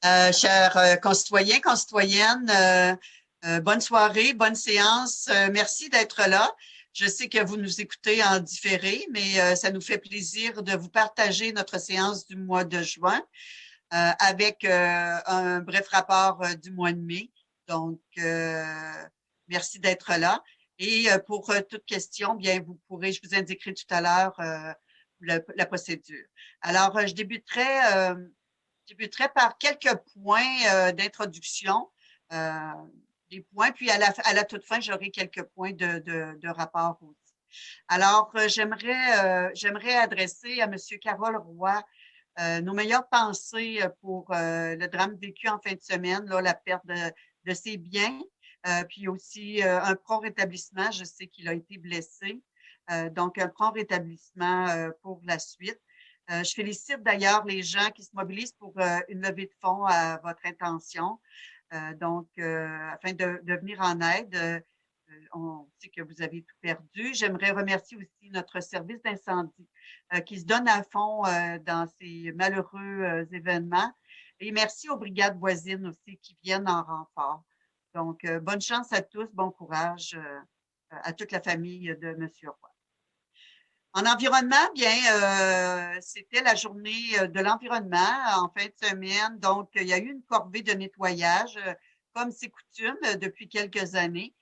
Chers concitoyens, concitoyennes, bonne soirée, bonne séance. Merci d'être là. Je sais que vous nous écoutez en différé, mais ça nous fait plaisir de vous partager notre séance du mois de juin avec un bref rapport du mois de mai. Donc, merci d'être là. Et pour toute question, bien, je vous indiquerai tout à l'heure la procédure. Alors, je débuterai par quelques points d'introduction, euh, des points, puis à la toute fin, j'aurai quelques points de rapport aussi. Alors, j'aimerais adresser à M. Carole Roy nos meilleures pensées pour le drame vécu en fin de semaine, là, la perte de ses biens, puis aussi un prompt rétablissement. Je sais qu'il a été blessé, donc un prompt rétablissement pour la suite. Je félicite d'ailleurs les gens qui se mobilisent pour une levée de fonds à votre intention, afin de venir en aide. On sait que vous avez tout perdu. J'aimerais remercier aussi notre service d'incendie qui se donne à fond dans ces malheureux événements. Et merci aux brigades voisines aussi qui viennent en renfort. Donc, bonne chance à tous, bon courage à toute la famille de M. Roy. En environnement, bien, c'était la journée de l'environnement en fin de semaine. Donc, il y a eu une corvée de nettoyage, comme c'est coutume depuis quelques années.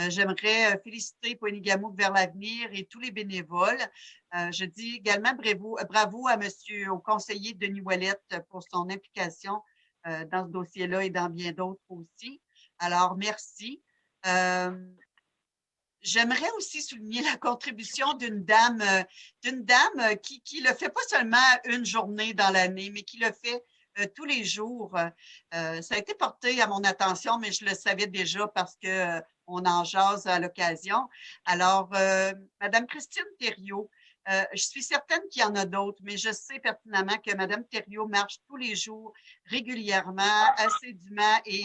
J'aimerais féliciter Poinigamouk vers l'avenir et tous les bénévoles. Je dis également bravo à monsieur, au conseiller Denis Ouellette pour son implication dans ce dossier-là et dans bien d'autres aussi. Alors, merci. J'aimerais aussi souligner la contribution d'une dame qui le fait pas seulement une journée dans l'année, mais qui le fait tous les jours. Ça a été porté à mon attention, mais je le savais déjà parce que on en jase à l'occasion. Alors, Madame Christine Thériault, je suis certaine qu'il y en a d'autres, mais je sais pertinemment que Madame Thériault marche tous les jours, régulièrement, assidûment et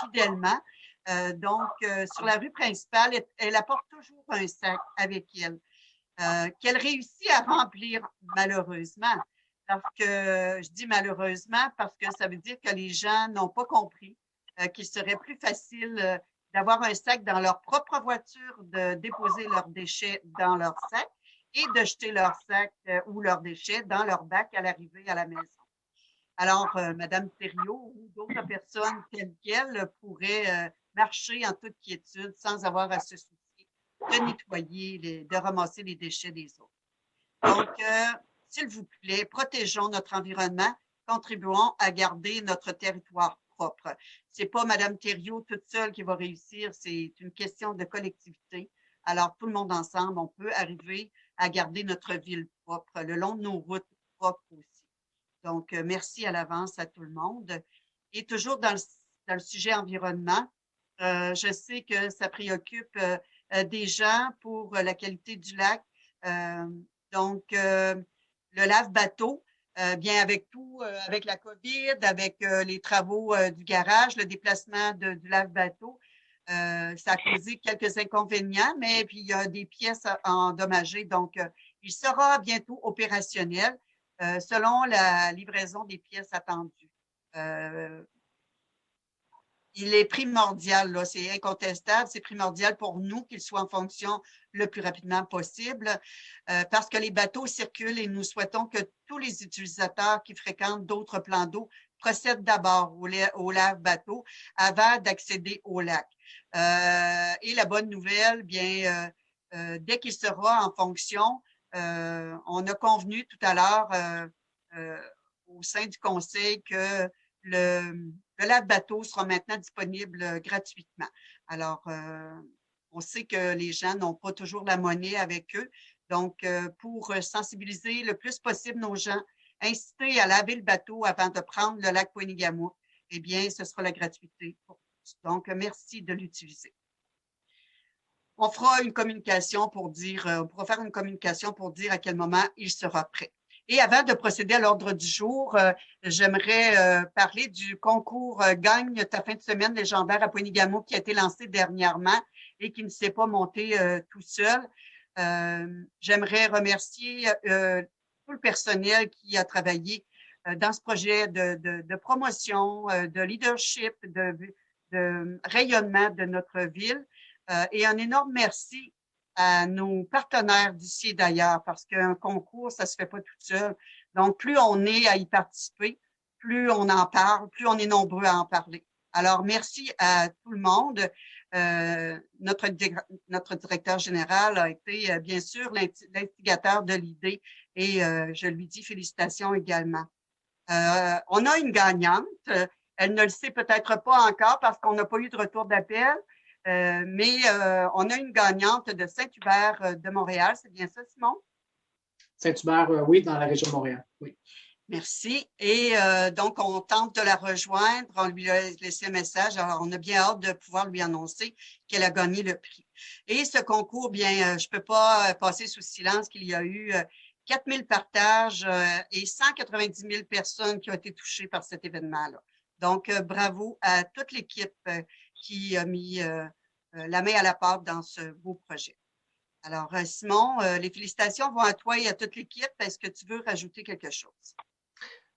fidèlement. Sur la rue principale, elle apporte toujours un sac avec elle, qu'elle réussit à remplir malheureusement. Parce que je dis malheureusement parce que ça veut dire que les gens n'ont pas compris qu'il serait plus facile d'avoir un sac dans leur propre voiture, de déposer leurs déchets dans leur sac et de jeter leur sac ou leurs déchets dans leur bac à l'arrivée à la maison. Alors, Madame Thériault ou d'autres personnes telles qu'elle pourraient marcher en toute quiétude sans avoir à se soucier de nettoyer, de ramasser les déchets des autres. Donc, s'il vous plaît, protégeons notre environnement, contribuons à garder notre territoire propre. C'est pas Madame Thériault toute seule qui va réussir, c'est une question de collectivité. Alors, tout le monde ensemble, on peut arriver à garder notre ville propre, le long de nos routes propres aussi. Donc, merci à l'avance à tout le monde. Et toujours dans le sujet environnement, je sais que ça préoccupe des gens pour la qualité du lac. Euh, le lave-bateau, bien avec tout, avec la COVID, avec les travaux du garage, le déplacement du lave-bateau, ça a causé quelques inconvénients, mais puis il y a des pièces endommagées. Donc, il sera bientôt opérationnel selon la livraison des pièces attendues. Il est primordial, là, c'est incontestable, c'est primordial pour nous qu'il soit en fonction le plus rapidement possible parce que les bateaux circulent et nous souhaitons que tous les utilisateurs qui fréquentent d'autres plans d'eau procèdent d'abord au lave-bateau avant d'accéder au lac. Et la bonne nouvelle, bien, dès qu'il sera en fonction, on a convenu tout à l'heure au sein du conseil que le lave-bateau sera maintenant disponible gratuitement. Alors, on sait que les gens n'ont pas toujours la monnaie avec eux. Donc, pour sensibiliser le plus possible nos gens, inciter à laver le bateau avant de prendre le lac Poinigamouk, eh bien, ce sera la gratuité pour tous. Donc, merci de l'utiliser. On fera une communication pour dire, on pourra faire une communication pour dire à quel moment il sera prêt. Et avant de procéder à l'ordre du jour, j'aimerais parler du concours Gagne ta fin de semaine légendaire à Poinigamouk qui a été lancé dernièrement et qui ne s'est pas monté tout seul. J'aimerais remercier tout le personnel qui a travaillé dans ce projet de promotion, de leadership, de rayonnement de notre ville. Et un énorme merci à nos partenaires d'ici et d'ailleurs, parce qu'un concours, ça se fait pas tout seul. Donc, plus on est à y participer, plus on en parle, plus on est nombreux à en parler. Alors, merci à tout le monde. Notre directeur général a été, bien sûr, l'instigateur de l'idée et je lui dis félicitations également. On a une gagnante. Elle ne le sait peut-être pas encore parce qu'on n'a pas eu de retour d'appel, mais on a une gagnante de Saint-Hubert de Montréal. C'est bien ça, Simon? Saint-Hubert, oui, dans la région de Montréal, oui. Merci. Et donc, on tente de la rejoindre. On lui a laissé un message. Alors, on a bien hâte de pouvoir lui annoncer qu'elle a gagné le prix. Et ce concours, bien, je ne peux pas passer sous silence qu'il y a eu 4000 partages et 190 000 personnes qui ont été touchées par cet événement-là. Donc, bravo à toute l'équipe qui a mis la main à la pâte dans ce beau projet. Alors, Simon, les félicitations vont à toi et à toute l'équipe. Est-ce que tu veux rajouter quelque chose?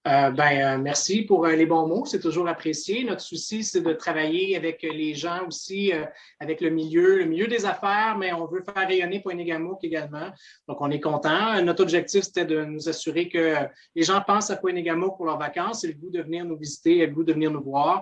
Merci pour les bons mots, c'est toujours apprécié. Notre souci, c'est de travailler avec les gens aussi, avec le milieu des affaires, mais on veut faire rayonner Pointe-Négamouk également. Donc, on est content. Notre objectif, c'était de nous assurer que les gens pensent à Pointe-Négamouk pour leurs vacances, et le goût de venir nous visiter, le goût de venir nous voir,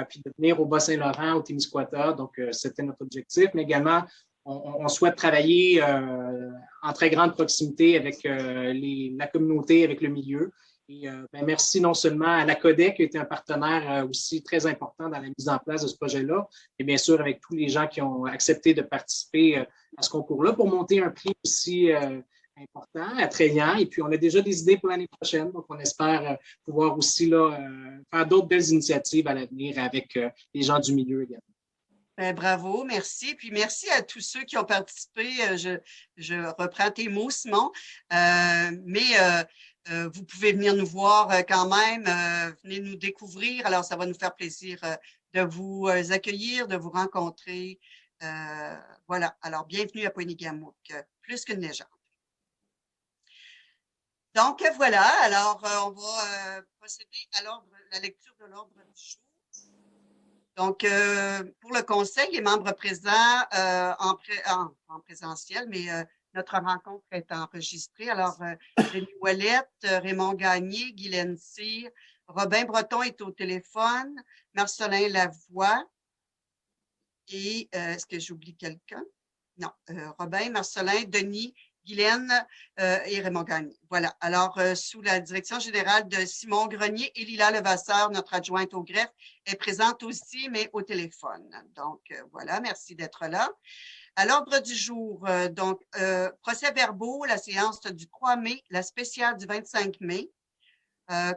puis de venir au Bas-Saint-Laurent, au Témiscouata. Donc, c'était notre objectif, mais également, on souhaite travailler en très grande proximité avec la communauté, avec le milieu. Et merci non seulement à la CODEC, qui a été un partenaire aussi très important dans la mise en place de ce projet-là, et bien sûr avec tous les gens qui ont accepté de participer à ce concours-là pour monter un prix aussi important, attrayant. Et puis, on a déjà des idées pour l'année prochaine, donc on espère pouvoir aussi là, faire d'autres belles initiatives à l'avenir avec les gens du milieu également. Ben, bravo, merci. Puis merci à tous ceux qui ont participé. Je reprends tes mots, Simon. Vous pouvez venir nous voir quand même, venez nous découvrir. Alors, ça va nous faire plaisir de vous accueillir, de vous rencontrer. Voilà. Alors, bienvenue à Pointe-Négamouk, plus qu'une légende. Donc, voilà. Alors, on va procéder à la lecture de l'ordre du jour. Donc, pour le conseil, les membres présents en présentiel, mais notre rencontre est enregistrée. Alors, Denis Ouellette, Raymond Gagné, Guylaine Cyr, Robin Breton est au téléphone, Marcelin Lavoie et est-ce que j'oublie quelqu'un? Non, Robin, Marcelin, Denis, Guylaine et Raymond Gagné. Voilà. Alors, sous la direction générale de Simon Grenier et Lila Levasseur, notre adjointe au greffe, est présente aussi, mais au téléphone. Donc, voilà, merci d'être là. À l'ordre du jour, procès-verbaux, la séance du 3 mai, la spéciale du 25 mai,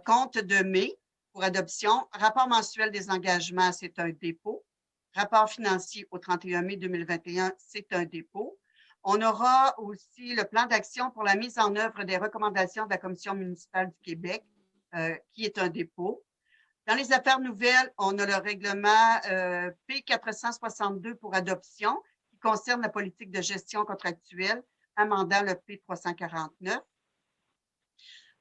compte de mai pour adoption, rapport mensuel des engagements, c'est un dépôt, rapport financier au 31 mai 2021, c'est un dépôt. On aura aussi le plan d'action pour la mise en œuvre des recommandations de la Commission municipale du Québec, qui est un dépôt. Dans les affaires nouvelles, on a le règlement P462 pour adoption, qui concerne la politique de gestion contractuelle, amendant le P349.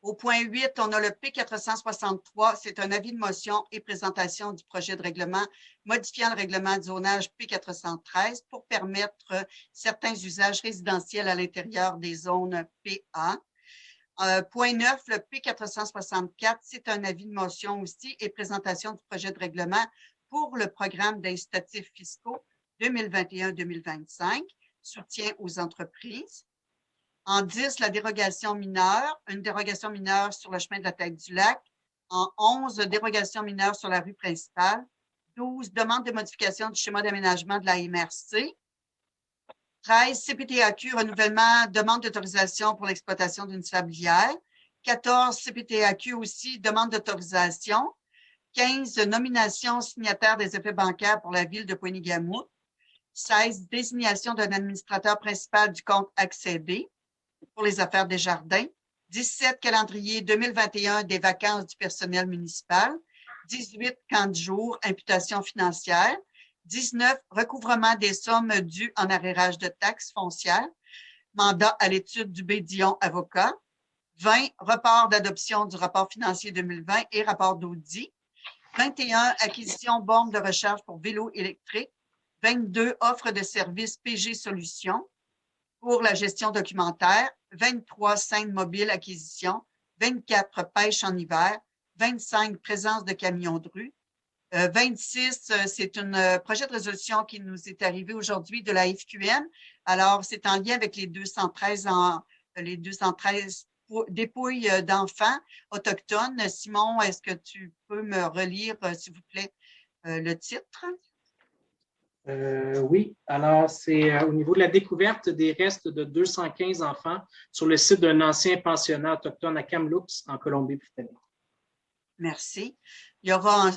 Au point 8, on a le P463, c'est un avis de motion et présentation du projet de règlement modifiant le règlement de zonage P413 pour permettre certains usages résidentiels à l'intérieur des zones PA. Point 9, le P464, c'est un avis de motion aussi et présentation du projet de règlement pour le programme d'incitatifs fiscaux 2021-2025, soutien aux entreprises. En 10, la dérogation mineure, une dérogation mineure sur le chemin de la Tête-du-Lac. En 11, dérogation mineure sur la rue principale. 12, demande de modification du schéma d'aménagement de la MRC. 13, CPTAQ, renouvellement, demande d'autorisation pour l'exploitation d'une sablière. 14, CPTAQ aussi, demande d'autorisation. 15, nomination signataire des effets bancaires pour la ville de Pointe-Négamouk. 16, désignation d'un administrateur principal du compte accédé pour les affaires des jardins. 17, calendrier 2021 des vacances du personnel municipal. 18, camp de jour, imputation financière. 19, recouvrement des sommes dues en arrérage de taxes foncières. Mandat à l'étude du Bédillon avocat. 20, report d'adoption du rapport financier 2020 et rapport d'audit. 21, acquisition borne de recharge pour vélos électriques. 22, offre de services PG Solutions pour la gestion documentaire. 23, scène mobile acquisition. 24, pêche en hiver. 25, présence de camions de rue. 26, c'est un projet de résolution qui nous est arrivé aujourd'hui de la FQM. Alors, c'est en lien avec les 213 dépouilles d'enfants autochtones. Simon, est-ce que tu peux me relire, s'il vous plaît, le titre? Oui, alors c'est au niveau de la découverte des restes de 215 enfants sur le site d'un ancien pensionnat autochtone à Kamloops, en Colombie-Britannique. Merci. Il y aura,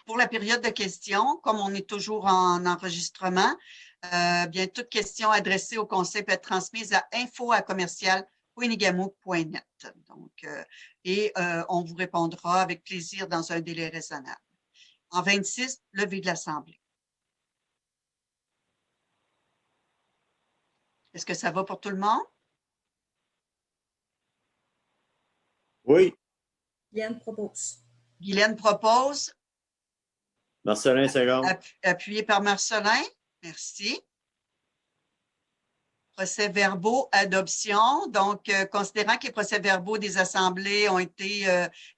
pour la période de questions, comme on est toujours en enregistrement, bien, toute question adressée au conseil peut être transmise à info@commercial.winigamook.net. Donc, on vous répondra avec plaisir dans un délai raisonnable. En 26, levée de l'Assemblée. Est-ce que ça va pour tout le monde? Oui. Guylaine propose. Guylaine propose. Marcelin, second. Appuyé par Marcelin. Merci. Procès-verbaux, adoption. Donc, considérant que les procès-verbaux des assemblées ont été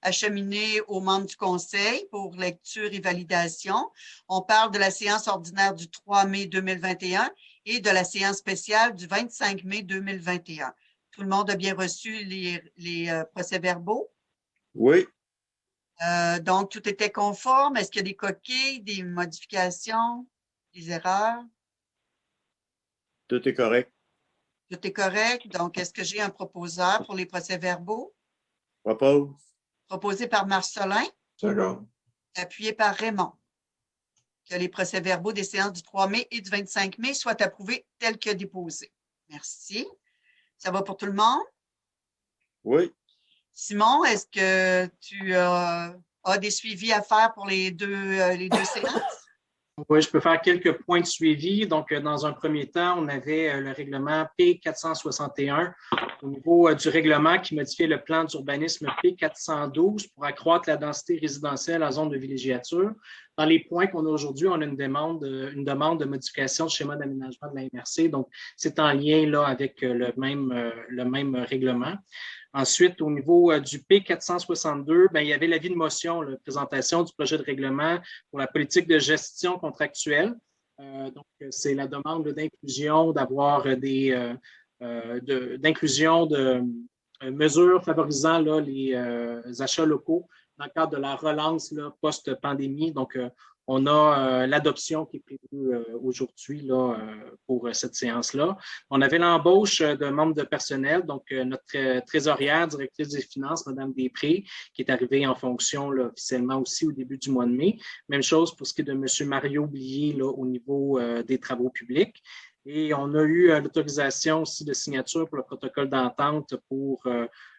acheminés aux membres du Conseil pour lecture et validation, on parle de la séance ordinaire du 3 mai 2021 et de la séance spéciale du 25 mai 2021. Tout le monde a bien reçu les procès-verbaux? Oui. Donc, tout était conforme. Est-ce qu'il y a des coquilles, des modifications, des erreurs? Tout est correct. Tout est correct. Donc, est-ce que j'ai un proposeur pour les procès-verbaux? Propose. Proposé par Marcelin. Second. Appuyé par Raymond. Que les procès-verbaux des séances du 3 mai et du 25 mai soient approuvés tels que déposés. Merci. Ça va pour tout le monde? Oui. Simon, est-ce que tu as des suivis à faire pour les deux séances? Oui, je peux faire quelques points de suivi. Donc, dans un premier temps, on avait le règlement P461 au niveau du règlement qui modifiait le plan d'urbanisme P412 pour accroître la densité résidentielle en zone de villégiature. Dans les points qu'on a aujourd'hui, on a une demande de modification du schéma d'aménagement de la MRC. Donc, c'est en lien là, avec le même règlement. Ensuite, au niveau du P462, il y avait l'avis de motion, la présentation du projet de règlement pour la politique de gestion contractuelle. Donc, c'est la demande d'inclusion, d'avoir d'inclusion de mesures favorisant là, les achats locaux dans le cadre de la relance post-pandémie. Donc, on a l'adoption qui est prévue aujourd'hui pour cette séance-là. On avait l'embauche de membres de personnel, donc notre trésorière, directrice des finances, Mme Després, qui est arrivée en fonction là, officiellement aussi au début du mois de mai. Même chose pour ce qui est de M. Mario Blier là, au niveau des travaux publics. Et on a eu l'autorisation aussi de signature pour le protocole d'entente pour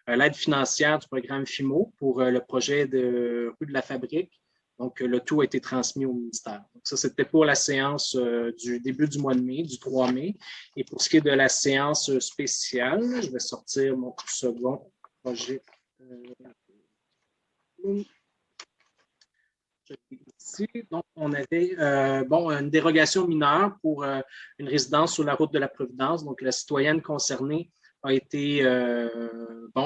l'aide financière du programme FIMO pour le projet de rue de la Fabrique. Donc, le tout a été transmis au ministère. Donc, ça, c'était pour la séance du début du mois de mai, du 3 mai. Et pour ce qui est de la séance spéciale, je vais sortir mon second projet. Ici, donc, on avait une dérogation mineure pour une résidence sur la route de la Providence. Donc, la citoyenne concernée a été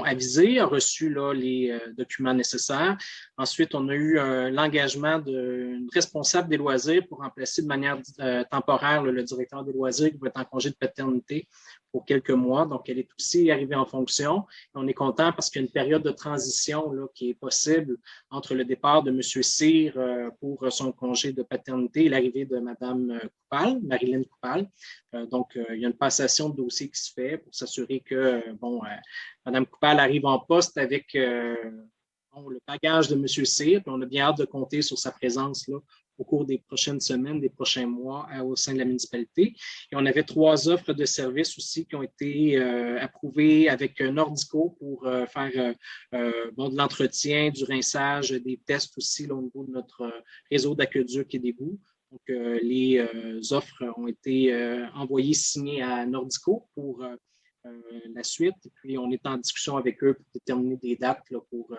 avisée, a reçu là, les documents nécessaires. Ensuite, on a eu l'engagement d'une responsable des loisirs pour remplacer de manière temporaire le directeur des loisirs qui va être en congé de paternité pour quelques mois. Donc, elle est aussi arrivée en fonction. On est content parce qu'il y a une période de transition là, qui est possible entre le départ de M. Cyr pour son congé de paternité et l'arrivée de Mme Coupal, Marilyn Coupal. Donc, il y a une passation de dossier qui se fait pour s'assurer que Mme Coupal arrive en poste avec le bagage de M. Cyr. Puis on a bien hâte de compter sur sa présence là, au cours des prochaines semaines, des prochains mois au sein de la municipalité. Et on avait 3 offres de services aussi qui ont été approuvées avec Nordico pour faire de l'entretien, du rinçage, des tests aussi là, au niveau de notre réseau d'aqueduc et d'égouts. Donc, les offres ont été envoyées, signées à Nordico pour la suite. Et puis, on est en discussion avec eux pour déterminer des dates là, pour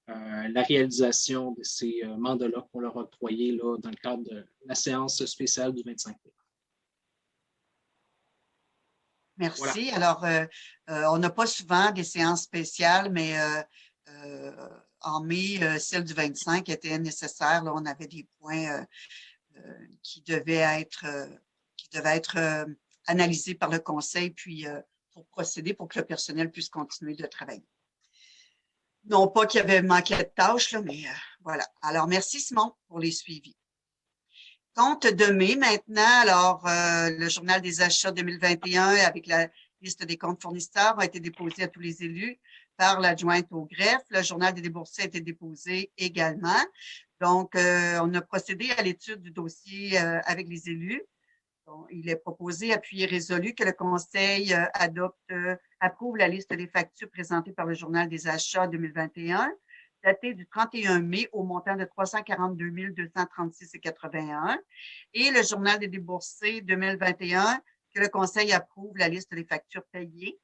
la réalisation de ces mandats-là qu'on leur a octroyés là, dans le cadre de la séance spéciale du 25 mai. Merci. Voilà. Alors, on n'a pas souvent des séances spéciales, mais en mai, celle du 25 était nécessaire. Là, on avait des points qui devaient être analysés par le conseil, puis pour procéder pour que le personnel puisse continuer de travailler. Non pas qu'il y avait manqué de tâches, là, mais voilà. Alors, merci Simon pour les suivis. Compte de mai maintenant, alors le journal des achats 2021 avec la liste des comptes fournisseurs a été déposé à tous les élus par l'adjointe au greffe. Le journal des déboursés a été déposé également. Donc, on a procédé à l'étude du dossier avec les élus. Donc, il est proposé, appuyé, résolu que le conseil approuve la liste des factures présentées par le journal des achats 2021 daté du 31 mai au montant de 342 236,81 et le journal des déboursés 2021 que le conseil approuve la liste des factures payées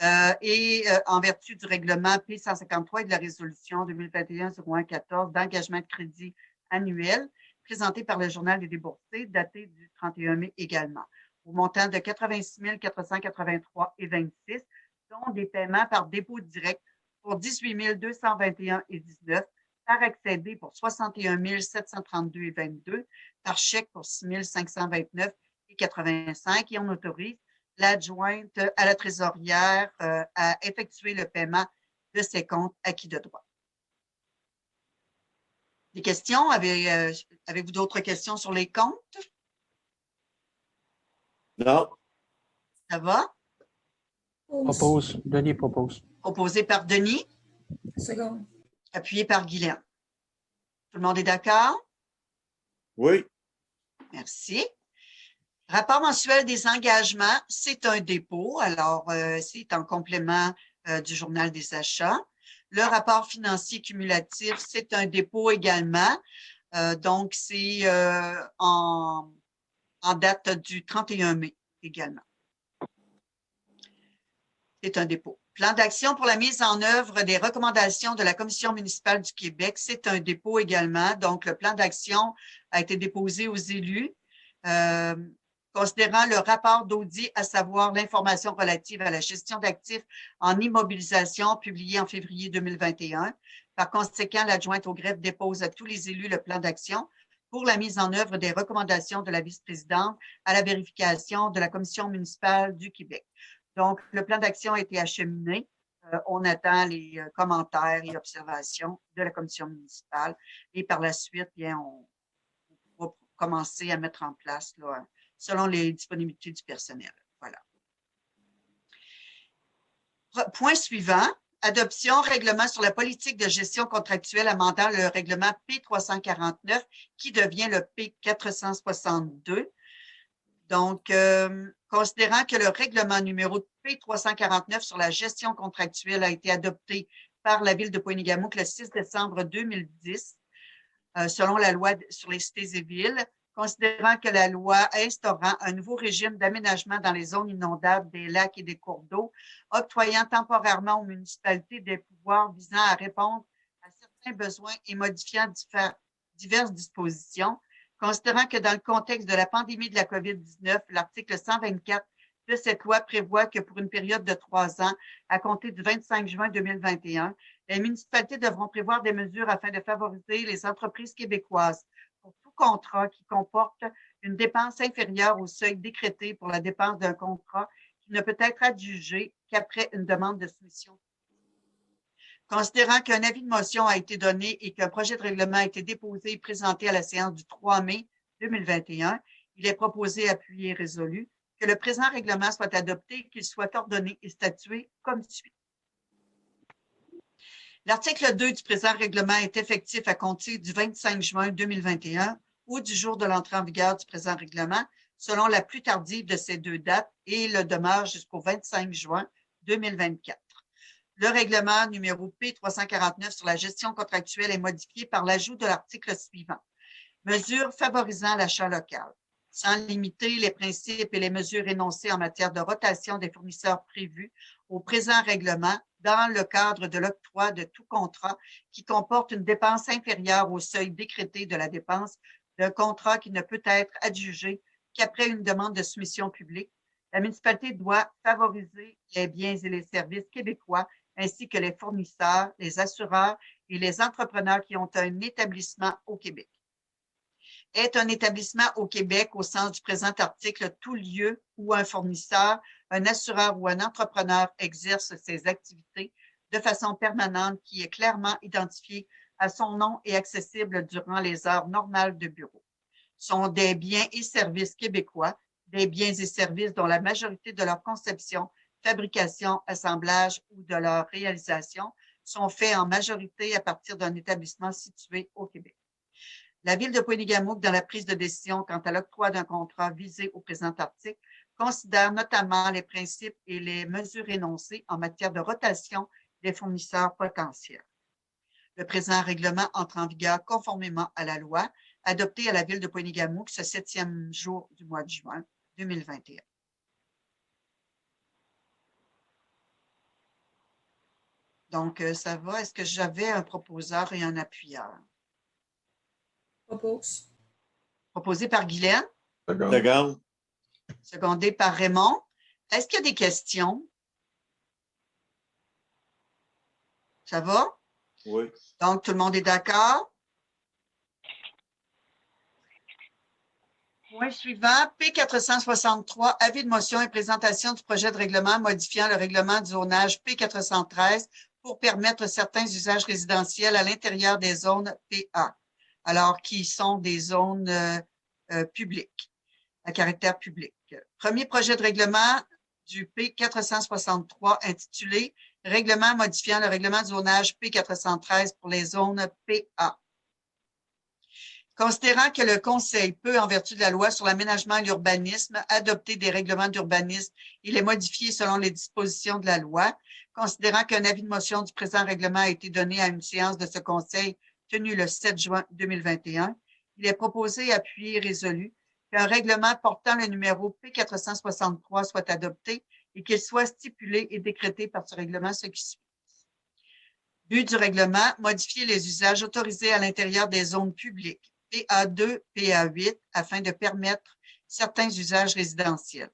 en vertu du règlement P153 et de la résolution 2021-0114 d'engagement de crédit annuel présenté par le journal des déboursés daté du 31 mai également au montant de 86 483,26 dont des paiements par dépôt direct pour 18 221,19, par accédé pour 61 732,22, par chèque pour 6 529,85 et on autorise l'adjointe à la trésorière à effectuer le paiement de ces comptes acquis de droit. Des questions? Avez-vous d'autres questions sur les comptes? Non. Ça va? Propose. Denis propose. Proposé par Denis, Seconde. appuyé par Guylaine. Tout le monde est d'accord? Oui. Merci. Rapport mensuel des engagements, c'est un dépôt. Alors, c'est en complément du journal des achats. Le rapport financier cumulatif, c'est un dépôt également. Donc, c'est en date du 31 mai également. C'est un dépôt. Plan d'action pour la mise en œuvre des recommandations de la Commission municipale du Québec, c'est un dépôt également. Donc, le plan d'action a été déposé aux élus. Considérant le rapport d'audit, à savoir l'information relative à la gestion d'actifs en immobilisation publié en février 2021. Par conséquent, l'adjointe au greffe dépose à tous les élus le plan d'action pour la mise en œuvre des recommandations de la vice-présidente à la vérification de la Commission municipale du Québec. Donc, le plan d'action a été acheminé. On attend les commentaires et observations de la commission municipale et par la suite, bien, on va commencer à mettre en place là, selon les disponibilités du personnel. Voilà. Point suivant, adoption, règlement sur la politique de gestion contractuelle amendant le règlement P349 qui devient le P462. Donc, considérant que le règlement numéro P349 sur la gestion contractuelle a été adopté par la Ville de Pointe-Égamouk le 6 décembre 2010, selon la loi sur les cités et villes, considérant que la loi instaurant un nouveau régime d'aménagement dans les zones inondables des lacs et des cours d'eau, octroyant temporairement aux municipalités des pouvoirs visant à répondre à certains besoins et modifiant diverses dispositions, considérant que dans le contexte de la pandémie de la COVID-19, l'article 124 de cette loi prévoit que pour une période de 3 ans, à compter du 25 juin 2021, les municipalités devront prévoir des mesures afin de favoriser les entreprises québécoises pour tout contrat qui comporte une dépense inférieure au seuil décrété pour la dépense d'un contrat qui ne peut être adjugé qu'après une demande de soumission. Considérant qu'un avis de motion a été donné et qu'un projet de règlement a été déposé et présenté à la séance du 3 mai 2021, il est proposé, appuyé et résolu que le présent règlement soit adopté et qu'il soit ordonné et statué comme suit. L'article 2 du présent règlement est effectif à compter du 25 juin 2021 ou du jour de l'entrée en vigueur du présent règlement, selon la plus tardive de ces deux dates et le demeure jusqu'au 25 juin 2024. Le règlement numéro P349 sur la gestion contractuelle est modifié par l'ajout de l'article suivant. Mesures favorisant l'achat local. sans limiter les principes et les mesures énoncées en matière de rotation des fournisseurs prévus au présent règlement dans le cadre de l'octroi de tout contrat qui comporte une dépense inférieure au seuil décrété de la dépense d'un contrat qui ne peut être adjugé qu'après une demande de soumission publique. La municipalité doit favoriser les biens et les services québécois ainsi que les fournisseurs, les assureurs et les entrepreneurs qui ont un établissement au Québec. Est un établissement au Québec au sens du présent article tout lieu où un fournisseur, un assureur ou un entrepreneur exerce ses activités de façon permanente qui est clairement identifiée à son nom et accessible durant les heures normales de bureau. Sont des biens et services québécois, des biens et services dont la majorité de leur conception, fabrication, assemblage ou de leur réalisation sont faits en majorité à partir d'un établissement situé au Québec. La Ville de Pointe-Égamouk, dans la prise de décision quant à l'octroi d'un contrat visé au présent article, considère notamment les principes et les mesures énoncées en matière de rotation des fournisseurs potentiels. Le présent règlement entre en vigueur conformément à la loi adoptée à la Ville de Pointe-Égamouk ce 7e jour du mois de juin 2021. Donc, ça va. Est-ce que j'avais un proposeur et un appuyeur? Propose. Proposé par Guylaine, Seconde. secondé par Raymond. Est-ce qu'il y a des questions? Ça va? Oui. Donc, tout le monde est d'accord? Point suivant, P463, avis de motion et présentation du projet de règlement modifiant le règlement du zonage P413 pour permettre certains usages résidentiels à l'intérieur des zones PA, alors qui sont des zones publiques, à caractère public. Premier projet de règlement du P463 intitulé « Règlement modifiant le règlement de zonage P413 pour les zones PA ». Considérant que le Conseil peut, en vertu de la loi sur l'aménagement et l'urbanisme, adopter des règlements d'urbanisme et les modifier selon les dispositions de la loi, considérant qu'un avis de motion du présent règlement a été donné à une séance de ce Conseil tenue le 7 juin 2021, il est proposé, appuyé et résolu qu'un règlement portant le numéro P463 soit adopté et qu'il soit stipulé et décrété par ce règlement ce qui suit. But du règlement, modifier les usages autorisés à l'intérieur des zones publiques, PA2, PA8, afin de permettre certains usages résidentiels.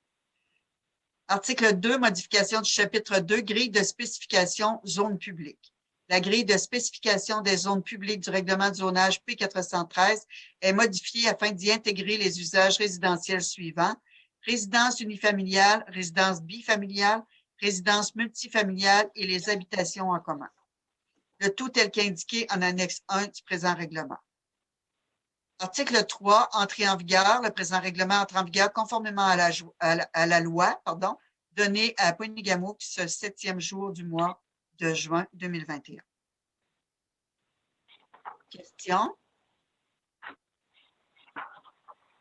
Article 2, modification du chapitre 2, grille de spécification zone publique. La grille de spécification des zones publiques du règlement de zonage P413 est modifiée afin d'y intégrer les usages résidentiels suivants: résidence unifamiliale, résidence bifamiliale, résidence multifamiliale et les habitations en commun. Le tout tel qu'indiqué en annexe 1 du présent règlement. Article 3, entrée en vigueur. Le présent règlement entre en vigueur conformément à la loi donnée à Pointe-Égamouk ce 7e jour du mois de juin 2021. Question?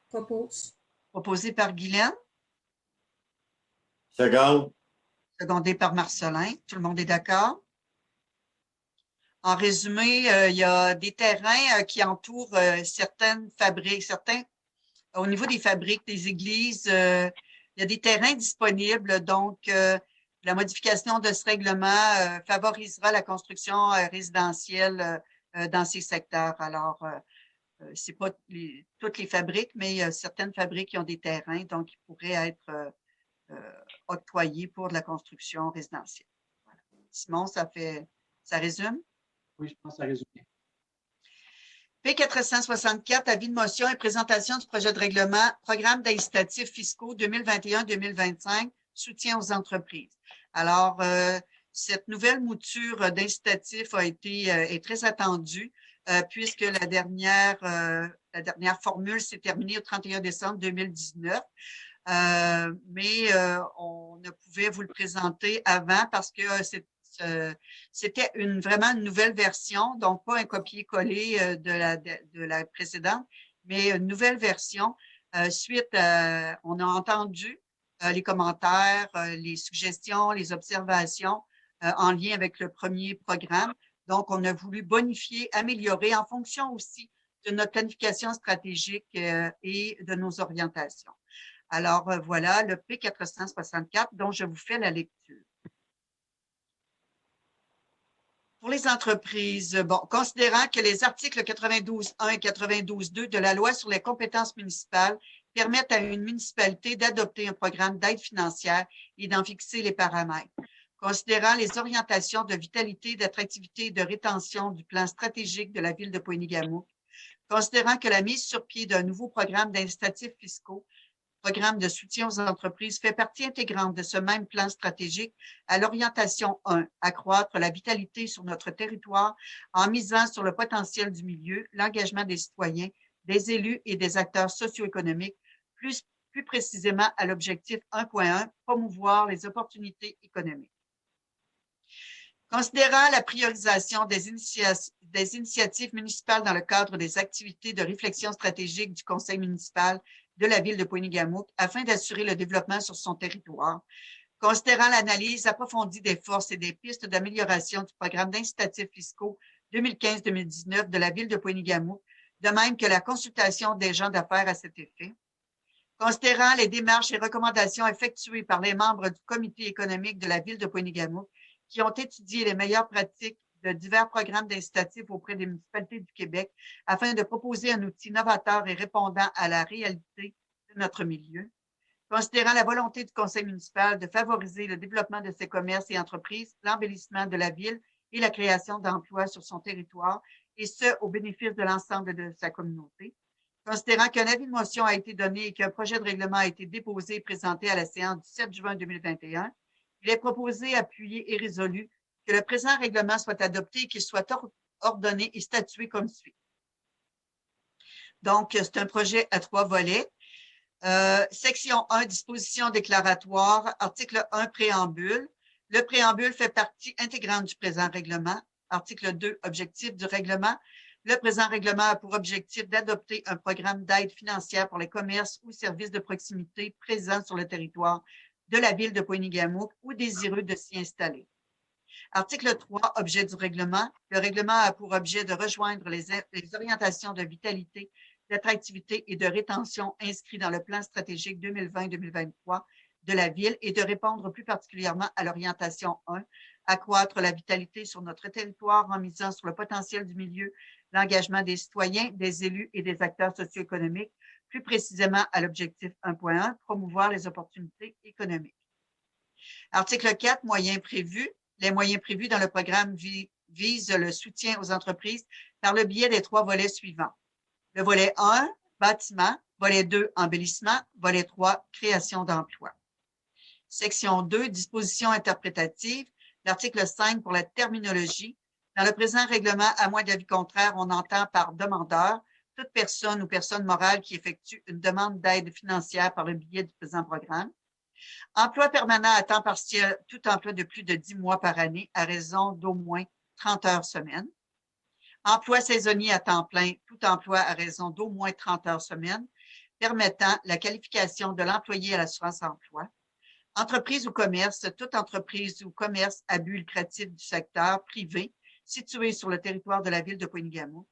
Propose. Proposé par Guylaine, Seconde. secondé par Marcelin. Tout le monde est d'accord? En résumé, il y a des terrains qui entourent certaines fabriques, au niveau des fabriques, des églises, il y a des terrains disponibles. Donc, la modification de ce règlement favorisera la construction résidentielle dans ces secteurs. Alors, ce n'est pas toutes les fabriques, mais il y a certaines fabriques qui ont des terrains, donc qui pourraient être octroyés pour de la construction résidentielle. Voilà. Simon, ça résume? Oui, je pense que ça résume bien. P464, avis de motion et présentation du projet de règlement, programme d'incitatifs fiscaux 2021-2025, soutien aux entreprises. Alors, cette nouvelle mouture d'incitatifs est très attendue puisque la dernière formule s'est terminée au 31 décembre 2019. Mais on ne pouvait vous le présenter avant parce que c'était vraiment une nouvelle version, donc pas un copier-coller de la précédente, mais une nouvelle version. On a entendu les commentaires, les suggestions, les observations en lien avec le premier programme. Donc, on a voulu bonifier, améliorer en fonction aussi de notre planification stratégique et de nos orientations. Alors, voilà le P464 dont je vous fais la lecture. Pour les entreprises, bon, considérant que les articles 92.1 et 92.2 de la Loi sur les compétences municipales permettent à une municipalité d'adopter un programme d'aide financière et d'en fixer les paramètres. Considérant les orientations de vitalité, d'attractivité et de rétention du plan stratégique de la ville de Pointe-Nigamou, considérant que la mise sur pied d'un nouveau programme d'incitatifs fiscaux, programme de soutien aux entreprises, fait partie intégrante de ce même plan stratégique à l'orientation 1, accroître la vitalité sur notre territoire en misant sur le potentiel du milieu, l'engagement des citoyens, des élus et des acteurs socio-économiques, plus précisément à l'objectif 1.1, promouvoir les opportunités économiques. Considérant la priorisation des initiatives municipales dans le cadre des activités de réflexion stratégique du conseil municipal de la ville de Pointe-Nigamou afin d'assurer le développement sur son territoire, considérant l'analyse approfondie des forces et des pistes d'amélioration du programme d'incitatifs fiscaux 2015-2019 de la ville de Pointe-Nigamou, de même que la consultation des gens d'affaires à cet effet, considérant les démarches et recommandations effectuées par les membres du comité économique de la ville de Pointe-Nigamou qui ont étudié les meilleures pratiques de divers programmes d'incitatifs auprès des municipalités du Québec afin de proposer un outil novateur et répondant à la réalité de notre milieu. Considérant la volonté du conseil municipal de favoriser le développement de ses commerces et entreprises, l'embellissement de la ville et la création d'emplois sur son territoire, et ce, au bénéfice de l'ensemble de sa communauté. Considérant qu'un avis de motion a été donné et qu'un projet de règlement a été déposé et présenté à la séance du 7 juin 2021, il est proposé, appuyé et résolu que le présent règlement soit adopté et qu'il soit ordonné et statué comme suit. Donc, c'est un projet à 3 volets. Section 1, dispositions déclaratoires, article 1, préambule. Le préambule fait partie intégrante du présent règlement. Article 2, objectif du règlement. Le présent règlement a pour objectif d'adopter un programme d'aide financière pour les commerces ou services de proximité présents sur le territoire de la ville de Pointe-Nigamou ou désireux de s'y installer. Article 3, objet du règlement. Le règlement a pour objet de rejoindre les orientations de vitalité, d'attractivité et de rétention inscrits dans le plan stratégique 2020-2023 de la ville et de répondre plus particulièrement à l'orientation 1, accroître la vitalité sur notre territoire en misant sur le potentiel du milieu, l'engagement des citoyens, des élus et des acteurs socio-économiques, plus précisément à l'objectif 1.1, promouvoir les opportunités économiques. Article 4, moyens prévus. Les moyens prévus dans le programme visent le soutien aux entreprises par le biais des 3 volets suivants. Le volet 1, bâtiment. Volet 2, embellissement. Volet 3, création d'emplois. Section 2, dispositions interprétatives. L'article 5 pour la terminologie. Dans le présent règlement, à moins d'avis contraire, on entend par demandeur toute personne ou personne morale qui effectue une demande d'aide financière par le biais du présent programme. Emploi permanent à temps partiel, tout emploi de plus de 10 mois par année à raison d'au moins 30 heures semaine. Emploi saisonnier à temps plein, tout emploi à raison d'au moins 30 heures semaine, permettant la qualification de l'employé à l'assurance-emploi. Entreprise ou commerce, toute entreprise ou commerce à but lucratif du secteur privé situé sur le territoire de la ville de Pointe-Nigamou.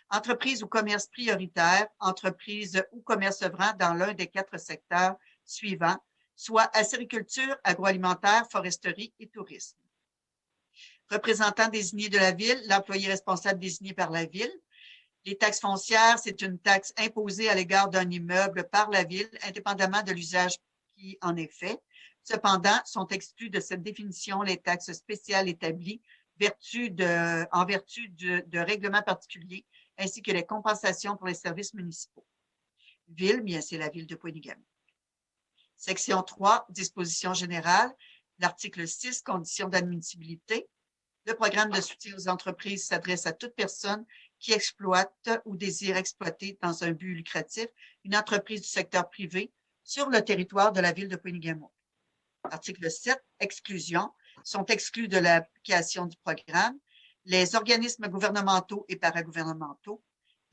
Entreprise ou commerce prioritaire, entreprise ou commerce œuvrant dans l'un des 4 secteurs suivants, soit acériculture, agroalimentaire, foresterie et tourisme. Représentant désigné de la ville, l'employé responsable désigné par la ville. Les taxes foncières, c'est une taxe imposée à l'égard d'un immeuble par la ville, indépendamment de l'usage qui en est fait. Cependant, sont exclues de cette définition les taxes spéciales établies en vertu de règlements particuliers, ainsi que les compensations pour les services municipaux. Ville, bien, c'est la ville de Pointe-Nigamou. Section 3, dispositions générales. L'article 6, conditions d'admissibilité. Le programme de soutien aux entreprises s'adresse à toute personne qui exploite ou désire exploiter dans un but lucratif une entreprise du secteur privé sur le territoire de la ville de Pointe-Nigamou. Article 7, exclusion. Sont exclus de l'application du programme les organismes gouvernementaux et paragouvernementaux,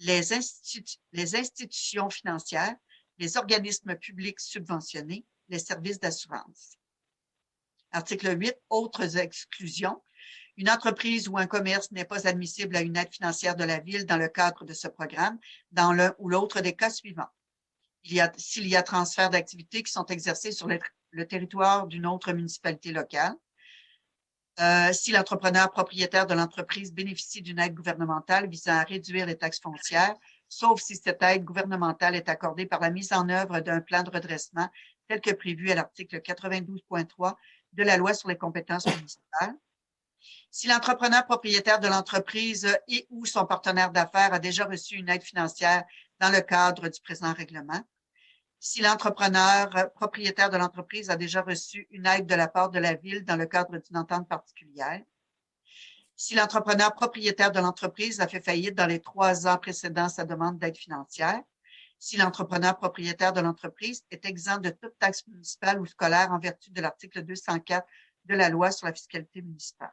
les institutions financières, les organismes publics subventionnés, les services d'assurance. Article 8, autres exclusions. Une entreprise ou un commerce n'est pas admissible à une aide financière de la Ville dans le cadre de ce programme, dans l'un ou l'autre des cas suivants. S'il y a transfert d'activités qui sont exercées sur le territoire d'une autre municipalité locale, si l'entrepreneur propriétaire de l'entreprise bénéficie d'une aide gouvernementale visant à réduire les taxes foncières, sauf si cette aide gouvernementale est accordée par la mise en œuvre d'un plan de redressement tel que prévu à l'article 92.3 de la Loi sur les compétences municipales. Si l'entrepreneur propriétaire de l'entreprise et ou son partenaire d'affaires a déjà reçu une aide financière dans le cadre du présent règlement. Si l'entrepreneur propriétaire de l'entreprise a déjà reçu une aide de la part de la Ville dans le cadre d'une entente particulière. Si l'entrepreneur propriétaire de l'entreprise a fait faillite dans les 3 ans précédant sa demande d'aide financière. Si l'entrepreneur propriétaire de l'entreprise est exempt de toute taxe municipale ou scolaire en vertu de l'article 204 de la Loi sur la fiscalité municipale.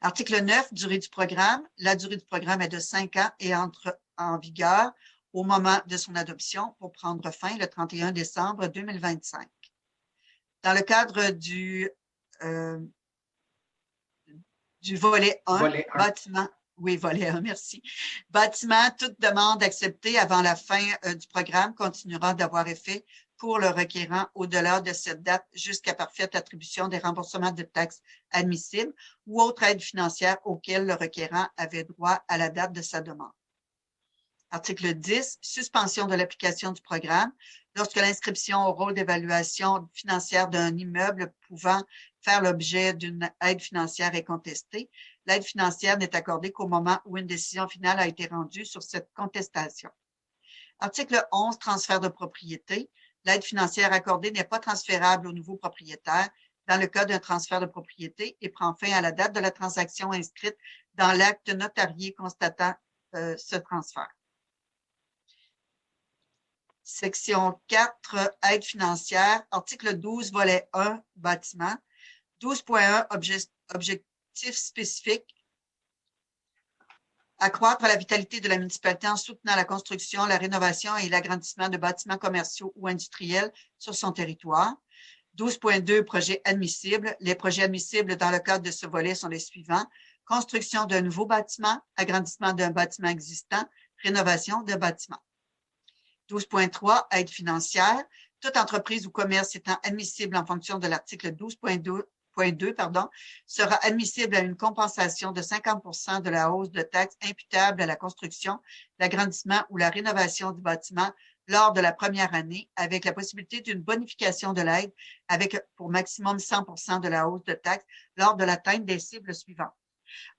Article 9, durée du programme. La durée du programme est de 5 ans et entre en vigueur au moment de son adoption pour prendre fin le 31 décembre 2025. Dans le cadre du volet 1, bâtiment, oui, volet 1, merci. Bâtiment, toute demande acceptée avant la fin du programme continuera d'avoir effet pour le requérant au-delà de cette date jusqu'à parfaite attribution des remboursements de taxes admissibles ou autres aides financières auxquelles le requérant avait droit à la date de sa demande. Article 10, suspension de l'application du programme. Lorsque l'inscription au rôle d'évaluation financière d'un immeuble pouvant faire l'objet d'une aide financière est contestée, l'aide financière n'est accordée qu'au moment où une décision finale a été rendue sur cette contestation. Article 11, transfert de propriété. L'aide financière accordée n'est pas transférable au nouveau propriétaire dans le cas d'un transfert de propriété et prend fin à la date de la transaction inscrite dans l'acte notarié constatant ce transfert. Section 4, aide financière. Article 12, volet 1, bâtiment. 12.1, objectifs spécifiques. Accroître la vitalité de la municipalité en soutenant la construction, la rénovation et l'agrandissement de bâtiments commerciaux ou industriels sur son territoire. 12.2, projets admissibles. Les projets admissibles dans le cadre de ce volet sont les suivants. Construction d'un nouveau bâtiment, agrandissement d'un bâtiment existant, rénovation d'un bâtiment. 12.3, aide financière. Toute entreprise ou commerce étant admissible en fonction de l'article 12.2 sera admissible à une compensation de 50% de la hausse de taxes imputable à la construction, l'agrandissement ou la rénovation du bâtiment lors de la première année, avec la possibilité d'une bonification de l'aide avec pour maximum 100% de la hausse de taxes lors de l'atteinte des cibles suivantes.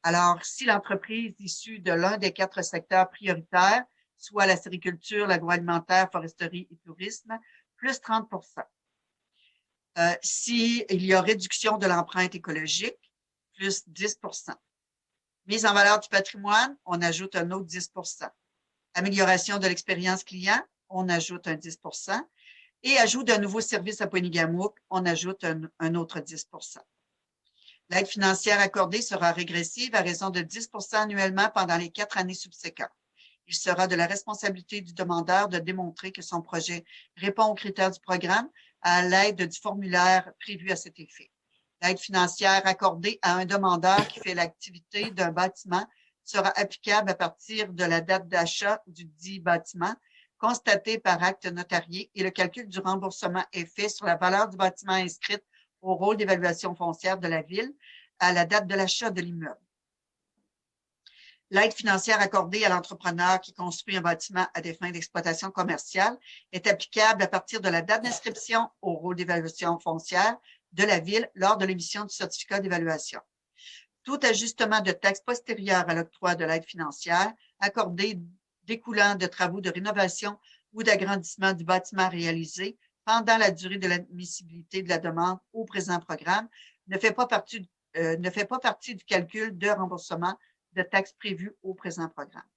Alors, si l'entreprise issue de l'un des 4 secteurs prioritaires, soit la sériculture, l'agroalimentaire, foresterie et tourisme, plus 30%. S'il y a réduction de l'empreinte écologique, plus 10%. Mise en valeur du patrimoine, on ajoute un autre 10%. Amélioration de l'expérience client, on ajoute un 10%. Et ajout d'un nouveau service à Pointe-Nigamouk, on ajoute un autre 10%. L'aide financière accordée sera régressive à raison de 10% annuellement pendant les 4 années subséquentes. Il sera de la responsabilité du demandeur de démontrer que son projet répond aux critères du programme à l'aide du formulaire prévu à cet effet. L'aide financière accordée à un demandeur qui fait l'activité d'un bâtiment sera applicable à partir de la date d'achat du dit bâtiment, constaté par acte notarié, et le calcul du remboursement est fait sur la valeur du bâtiment inscrite au rôle d'évaluation foncière de la Ville à la date de l'achat de l'immeuble. L'aide financière accordée à l'entrepreneur qui construit un bâtiment à des fins d'exploitation commerciale est applicable à partir de la date d'inscription au rôle d'évaluation foncière de la Ville lors de l'émission du certificat d'évaluation. Tout ajustement de taxes postérieures à l'octroi de l'aide financière accordée découlant de travaux de rénovation ou d'agrandissement du bâtiment réalisé pendant la durée de l'admissibilité de la demande au présent programme ne fait pas partie du calcul de remboursement de taxes prévues au présent programme.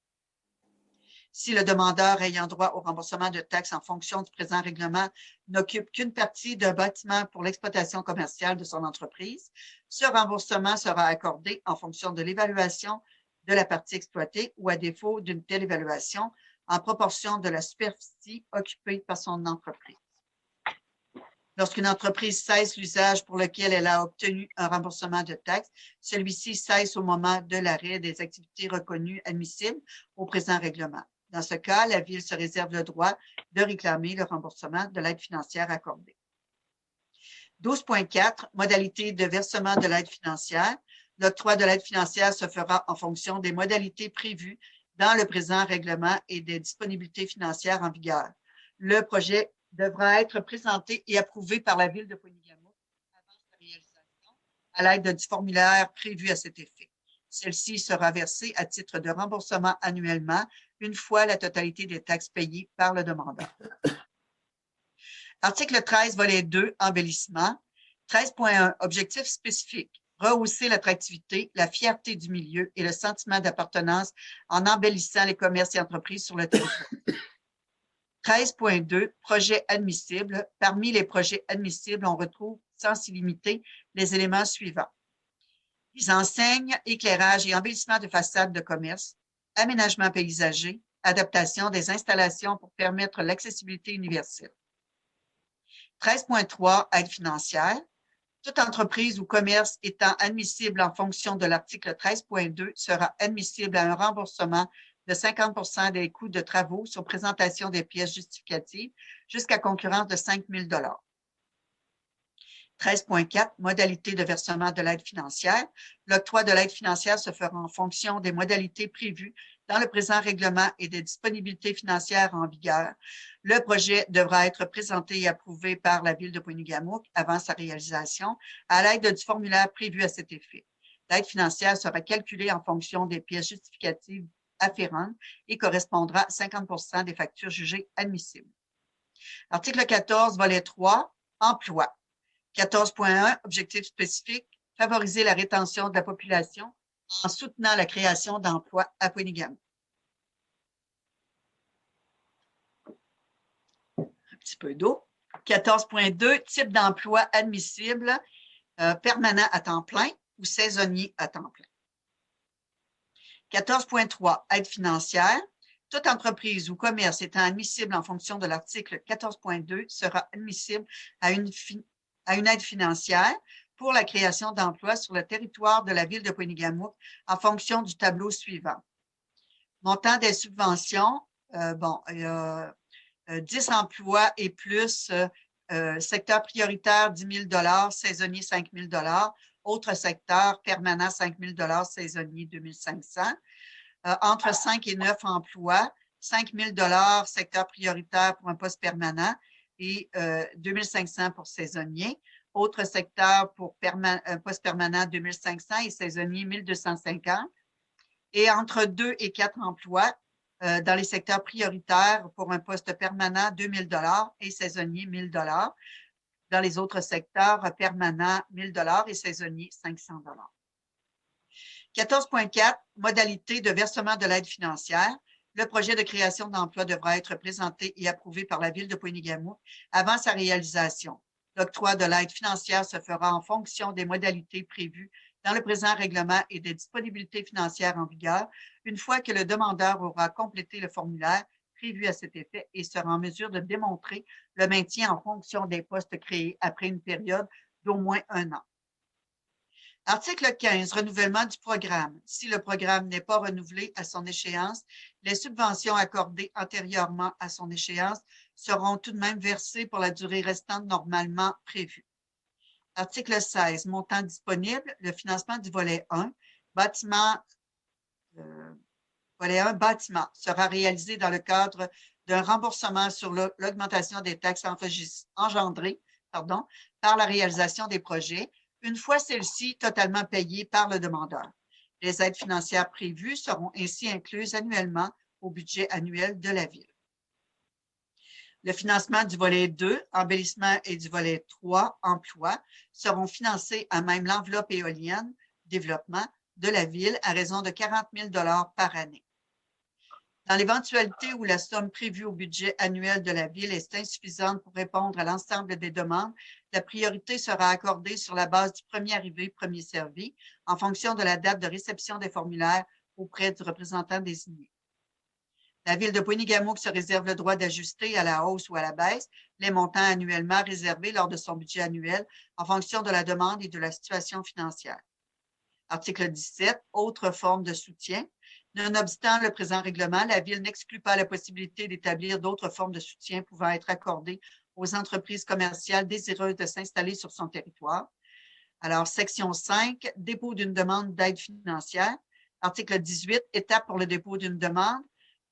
Si le demandeur ayant droit au remboursement de taxes en fonction du présent règlement n'occupe qu'une partie d'un bâtiment pour l'exploitation commerciale de son entreprise, ce remboursement sera accordé en fonction de l'évaluation de la partie exploitée ou à défaut d'une telle évaluation en proportion de la superficie occupée par son entreprise. Lorsqu'une entreprise cesse l'usage pour lequel elle a obtenu un remboursement de taxes, celui-ci cesse au moment de l'arrêt des activités reconnues admissibles au présent règlement. Dans ce cas, la Ville se réserve le droit de réclamer le remboursement de l'aide financière accordée. 12.4, modalités de versement de l'aide financière. L'octroi de l'aide financière se fera en fonction des modalités prévues dans le présent règlement et des disponibilités financières en vigueur. Le projet devra être présenté et approuvé par la Ville de Pointe-Nigamou avant sa réalisation à l'aide du formulaire prévu à cet effet. Celle-ci sera versée à titre de remboursement annuellement une fois la totalité des taxes payées par le demandeur. Article 13, volet 2, embellissement. 13.1, objectif spécifique. Rehausser l'attractivité, la fierté du milieu et le sentiment d'appartenance en embellissant les commerces et entreprises sur le territoire. 13.2, projet admissible. Parmi les projets admissibles, on retrouve sans illimité les éléments suivants. Les enseignes, éclairage et embellissement de façades de commerce, aménagement paysager, adaptation des installations pour permettre l'accessibilité universelle. 13.3, aide financière. Toute entreprise ou commerce étant admissible en fonction de l'article 13.2 sera admissible à un remboursement de 50% des coûts de travaux sur présentation des pièces justificatives jusqu'à concurrence de 5 000 $. 13.4, modalité de versement de l'aide financière. L'octroi de l'aide financière se fera en fonction des modalités prévues dans le présent règlement et des disponibilités financières en vigueur. Le projet devra être présenté et approuvé par la Ville de Pointe-Nigamou avant sa réalisation à l'aide du formulaire prévu à cet effet. L'aide financière sera calculée en fonction des pièces justificatives afférentes et correspondra à 50% des factures jugées admissibles. Article 14, volet 3, emploi. 14.1, objectif spécifique, favoriser la rétention de la population en soutenant la création d'emplois à Pointe-Nigamou. Un petit peu d'eau. 14.2, type d'emploi admissible, permanent à temps plein ou saisonnier à temps plein. 14.3, aide financière. Toute entreprise ou commerce étant admissible en fonction de l'article 14.2 sera admissible à une aide financière pour la création d'emplois sur le territoire de la Ville de Pointe-Nigamou en fonction du tableau suivant. Montant des subventions, il y a 10 emplois et plus, secteur prioritaire 10 000 $, saisonnier 5 000 $, autre secteur permanent 5 000 $, saisonnier 2 500 $. Entre 5 et 9 emplois, 5 000 $ secteur prioritaire pour un poste permanent et 2 500 $ pour saisonnier. Autre secteur pour un poste permanent, 2 500 $ et saisonnier, 1 250 $. Et entre 2 et 4 emplois dans les secteurs prioritaires pour un poste permanent, 2 000 $ et saisonnier, 1 000 $. Dans les autres secteurs permanents, 1 000 $ et saisonnier, 500 $. 14.4, modalité de versement de l'aide financière. Le projet de création d'emplois devra être présenté et approuvé par la Ville de Pointe-Nigamou avant sa réalisation. L'octroi de l'aide financière se fera en fonction des modalités prévues dans le présent règlement et des disponibilités financières en vigueur, une fois que le demandeur aura complété le formulaire prévu à cet effet et sera en mesure de démontrer le maintien en fonction des postes créés après une période d'au moins 1 an. Article 15, renouvellement du programme. Si le programme n'est pas renouvelé à son échéance, les subventions accordées antérieurement à son échéance seront tout de même versées pour la durée restante normalement prévue. Article 16, montant disponible, le financement du volet 1, bâtiment, volet 1, bâtiment, sera réalisé dans le cadre d'un remboursement sur l'augmentation des taxes engendrées par la réalisation des projets, une fois celles-ci totalement payées par le demandeur. Les aides financières prévues seront ainsi incluses annuellement au budget annuel de la Ville. Le financement du volet 2, embellissement, et du volet 3, emploi, seront financés à même l'enveloppe éolienne, développement, de la Ville à raison de 40 000 $ par année. Dans l'éventualité où la somme prévue au budget annuel de la Ville est insuffisante pour répondre à l'ensemble des demandes, la priorité sera accordée sur la base du premier arrivé, premier servi, en fonction de la date de réception des formulaires auprès du représentant désigné. La Ville de Pointe-Égamouk se réserve le droit d'ajuster à la hausse ou à la baisse les montants annuellement réservés lors de son budget annuel en fonction de la demande et de la situation financière. Article 17, autres formes de soutien. Nonobstant le présent règlement, la Ville n'exclut pas la possibilité d'établir d'autres formes de soutien pouvant être accordées aux entreprises commerciales désireuses de s'installer sur son territoire. Alors, section 5, dépôt d'une demande d'aide financière. Article 18, étape pour le dépôt d'une demande.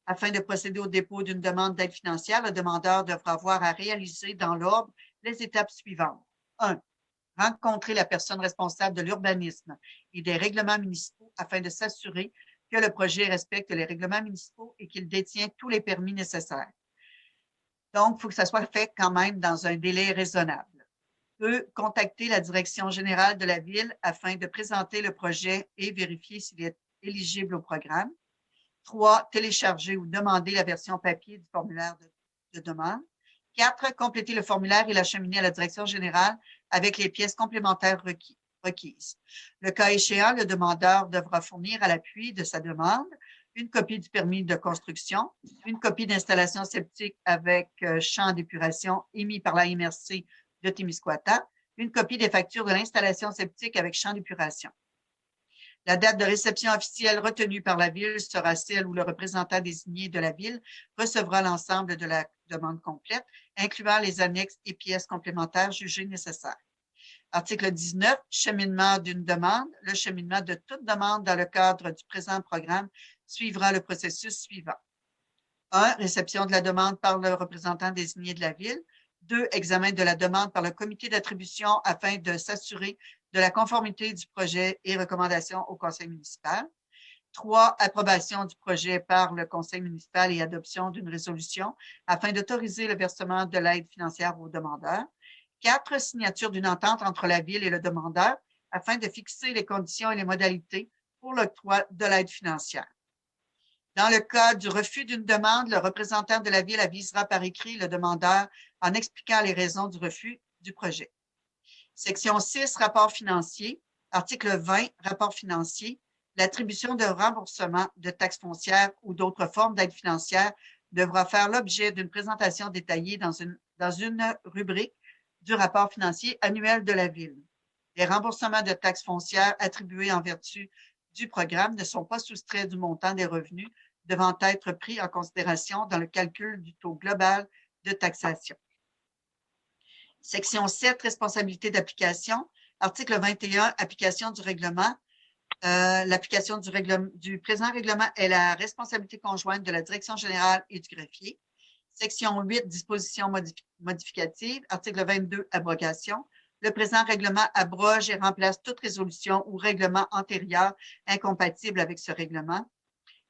Afin de procéder au dépôt d'une demande d'aide financière, le demandeur devra avoir à réaliser dans l'ordre les étapes suivantes. 1. Rencontrer la personne responsable de l'urbanisme et des règlements municipaux afin de s'assurer que le projet respecte les règlements municipaux et qu'il détient tous les permis nécessaires. Donc, il faut que ça soit fait quand même dans un délai raisonnable. 2. Contacter la direction générale de la Ville afin de présenter le projet et vérifier s'il est éligible au programme. 3. Télécharger ou demander la version papier du formulaire de demande. 4. Compléter le formulaire et l'acheminer à la direction générale avec les pièces complémentaires requises. Le cas échéant, le demandeur devra fournir à l'appui de sa demande une copie du permis de construction, une copie d'installation septique avec champ d'épuration émis par la MRC de Témiscouata, une copie des factures de l'installation septique avec champ d'épuration. La date de réception officielle retenue par la Ville sera celle où le représentant désigné de la Ville recevra l'ensemble de la demande complète, incluant les annexes et pièces complémentaires jugées nécessaires. Article 19, cheminement d'une demande. Le cheminement de toute demande dans le cadre du présent programme suivra le processus suivant. 1. Réception de la demande par le représentant désigné de la Ville. 2. Examen de la demande par le comité d'attribution afin de s'assurer de la conformité du projet et recommandations au conseil municipal. 3. Approbation du projet par le conseil municipal et adoption d'une résolution afin d'autoriser le versement de l'aide financière aux demandeurs. 4. Signature d'une entente entre la Ville et le demandeur afin de fixer les conditions et les modalités pour l'octroi de l'aide financière. Dans le cas du refus d'une demande, le représentant de la Ville avisera par écrit le demandeur en expliquant les raisons du refus du projet. Section 6, rapport financier. Article 20, rapport financier. L'attribution de remboursement de taxes foncières ou d'autres formes d'aide financière devra faire l'objet d'une présentation détaillée dans une rubrique du rapport financier annuel de la Ville. Les remboursements de taxes foncières attribués en vertu du programme ne sont pas soustraits du montant des revenus devant être pris en considération dans le calcul du taux global de taxation. Section 7, responsabilité d'application. Article 21, application du règlement. L'application du présent règlement est la responsabilité conjointe de la direction générale et du greffier. Section 8, dispositions modificatives. Article 22, abrogation. Le présent règlement abroge et remplace toute résolution ou règlement antérieur incompatible avec ce règlement.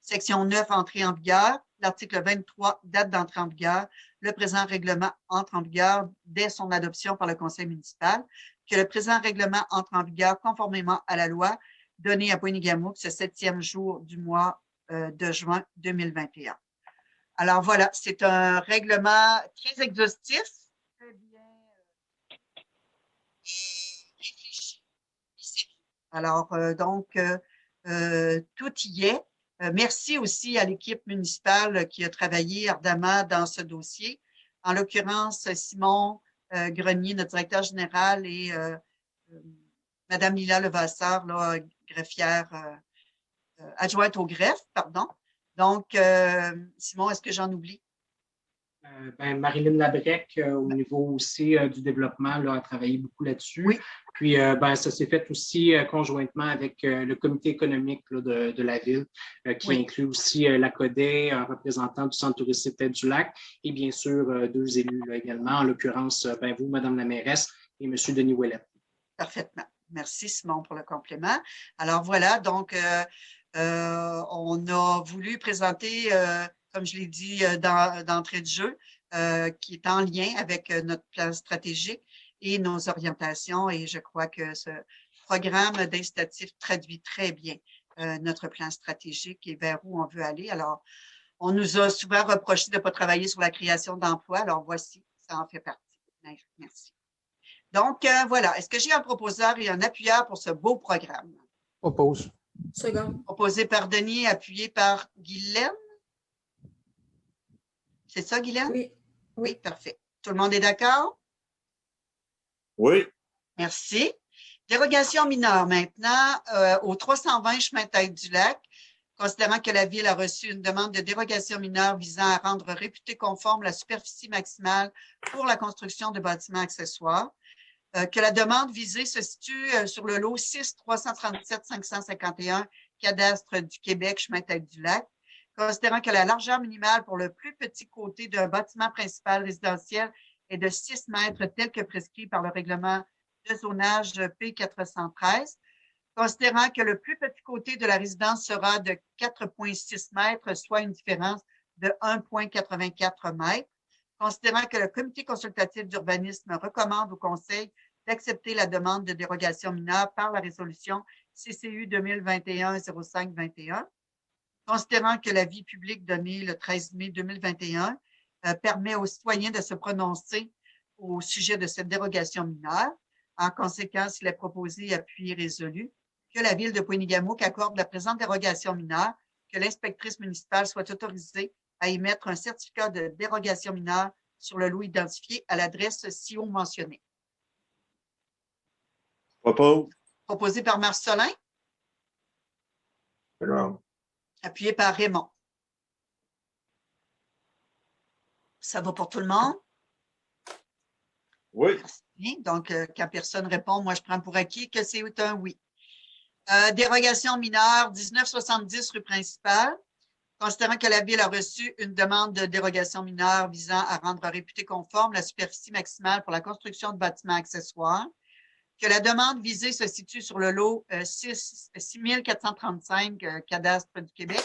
Section 9, entrée en vigueur. L'article 23, date d'entrée en vigueur. Le présent règlement entre en vigueur dès son adoption par le conseil municipal. Que le présent règlement entre en vigueur conformément à la loi donnée à Pointe-Égamouk ce 7e jour du mois de juin 2021. Alors voilà, c'est un règlement très exhaustif, très bien réfléchi. Alors, tout y est. Merci aussi à l'équipe municipale qui a travaillé ardemment dans ce dossier. En l'occurrence, Simon Grenier, notre directeur général, et Mme Lila Levasseur, là, greffière, adjointe au greffe, pardon. Donc, Simon, est-ce que j'en oublie? Marilyn Labrec, au niveau aussi du développement, là, a travaillé beaucoup là-dessus. Oui. Puis, ça s'est fait aussi conjointement avec le comité économique là, de la Ville, qui inclut aussi la CODE, un représentant du Centre touristique Tête-du-Lac et bien sûr 2 élus là, également, en l'occurrence vous, Mme la mairesse, et M. Denis Ouellet. Parfaitement. Merci, Simon, pour le complément. Alors voilà, donc on a voulu présenter, comme je l'ai dit d'entrée de jeu, qui est en lien avec notre plan stratégique et nos orientations. Et je crois que ce programme d'incitatif traduit très bien notre plan stratégique et vers où on veut aller. Alors, on nous a souvent reproché de ne pas travailler sur la création d'emplois. Alors, voici, ça en fait partie. Merci. Donc, voilà. Est-ce que j'ai un proposeur et un appuyeur pour ce beau programme? Oppose. Second. Proposé par Denis, appuyé par Guylaine. C'est ça, Guylaine? Oui. Oui, parfait. Tout le monde est d'accord? Oui. Merci. Dérogation mineure maintenant, au 320 chemin Tête-du-Lac, considérant que la Ville a reçu une demande de dérogation mineure visant à rendre réputé conforme la superficie maximale pour la construction de bâtiments accessoires, que la demande visée se situe sur le lot 6-337-551, cadastre du Québec, chemin Tête-du-Lac, considérant que la largeur minimale pour le plus petit côté d'un bâtiment principal résidentiel est de 6 mètres tel que prescrit par le règlement de zonage P413, considérant que le plus petit côté de la résidence sera de 4,6 mètres, soit une différence de 1,84 mètres, considérant que le comité consultatif d'urbanisme recommande au Conseil d'accepter la demande de dérogation mineure par la résolution CCU 2021-0521, considérant que l'avis public donné le 13 mai 2021 permet aux citoyens de se prononcer au sujet de cette dérogation mineure. En conséquence, il est proposé, appuyé, résolu, que la Ville de Pointe-Égamouk accorde la présente dérogation mineure, que l'inspectrice municipale soit autorisée à émettre un certificat de dérogation mineure sur le lot identifié à l'adresse ci-haut mentionnée. Propose. Proposé par Marcelin, Jérôme. appuyé par Raymond. Ça va pour tout le monde? Oui. Bien. Donc, quand personne répond, moi, je prends pour acquis que c'est un oui. Dérogation mineure, 1970 rue principale. Considérant que la Ville a reçu une demande de dérogation mineure visant à rendre réputé conforme la superficie maximale pour la construction de bâtiments accessoires, que la demande visée se situe sur le lot 6435 cadastre du Québec,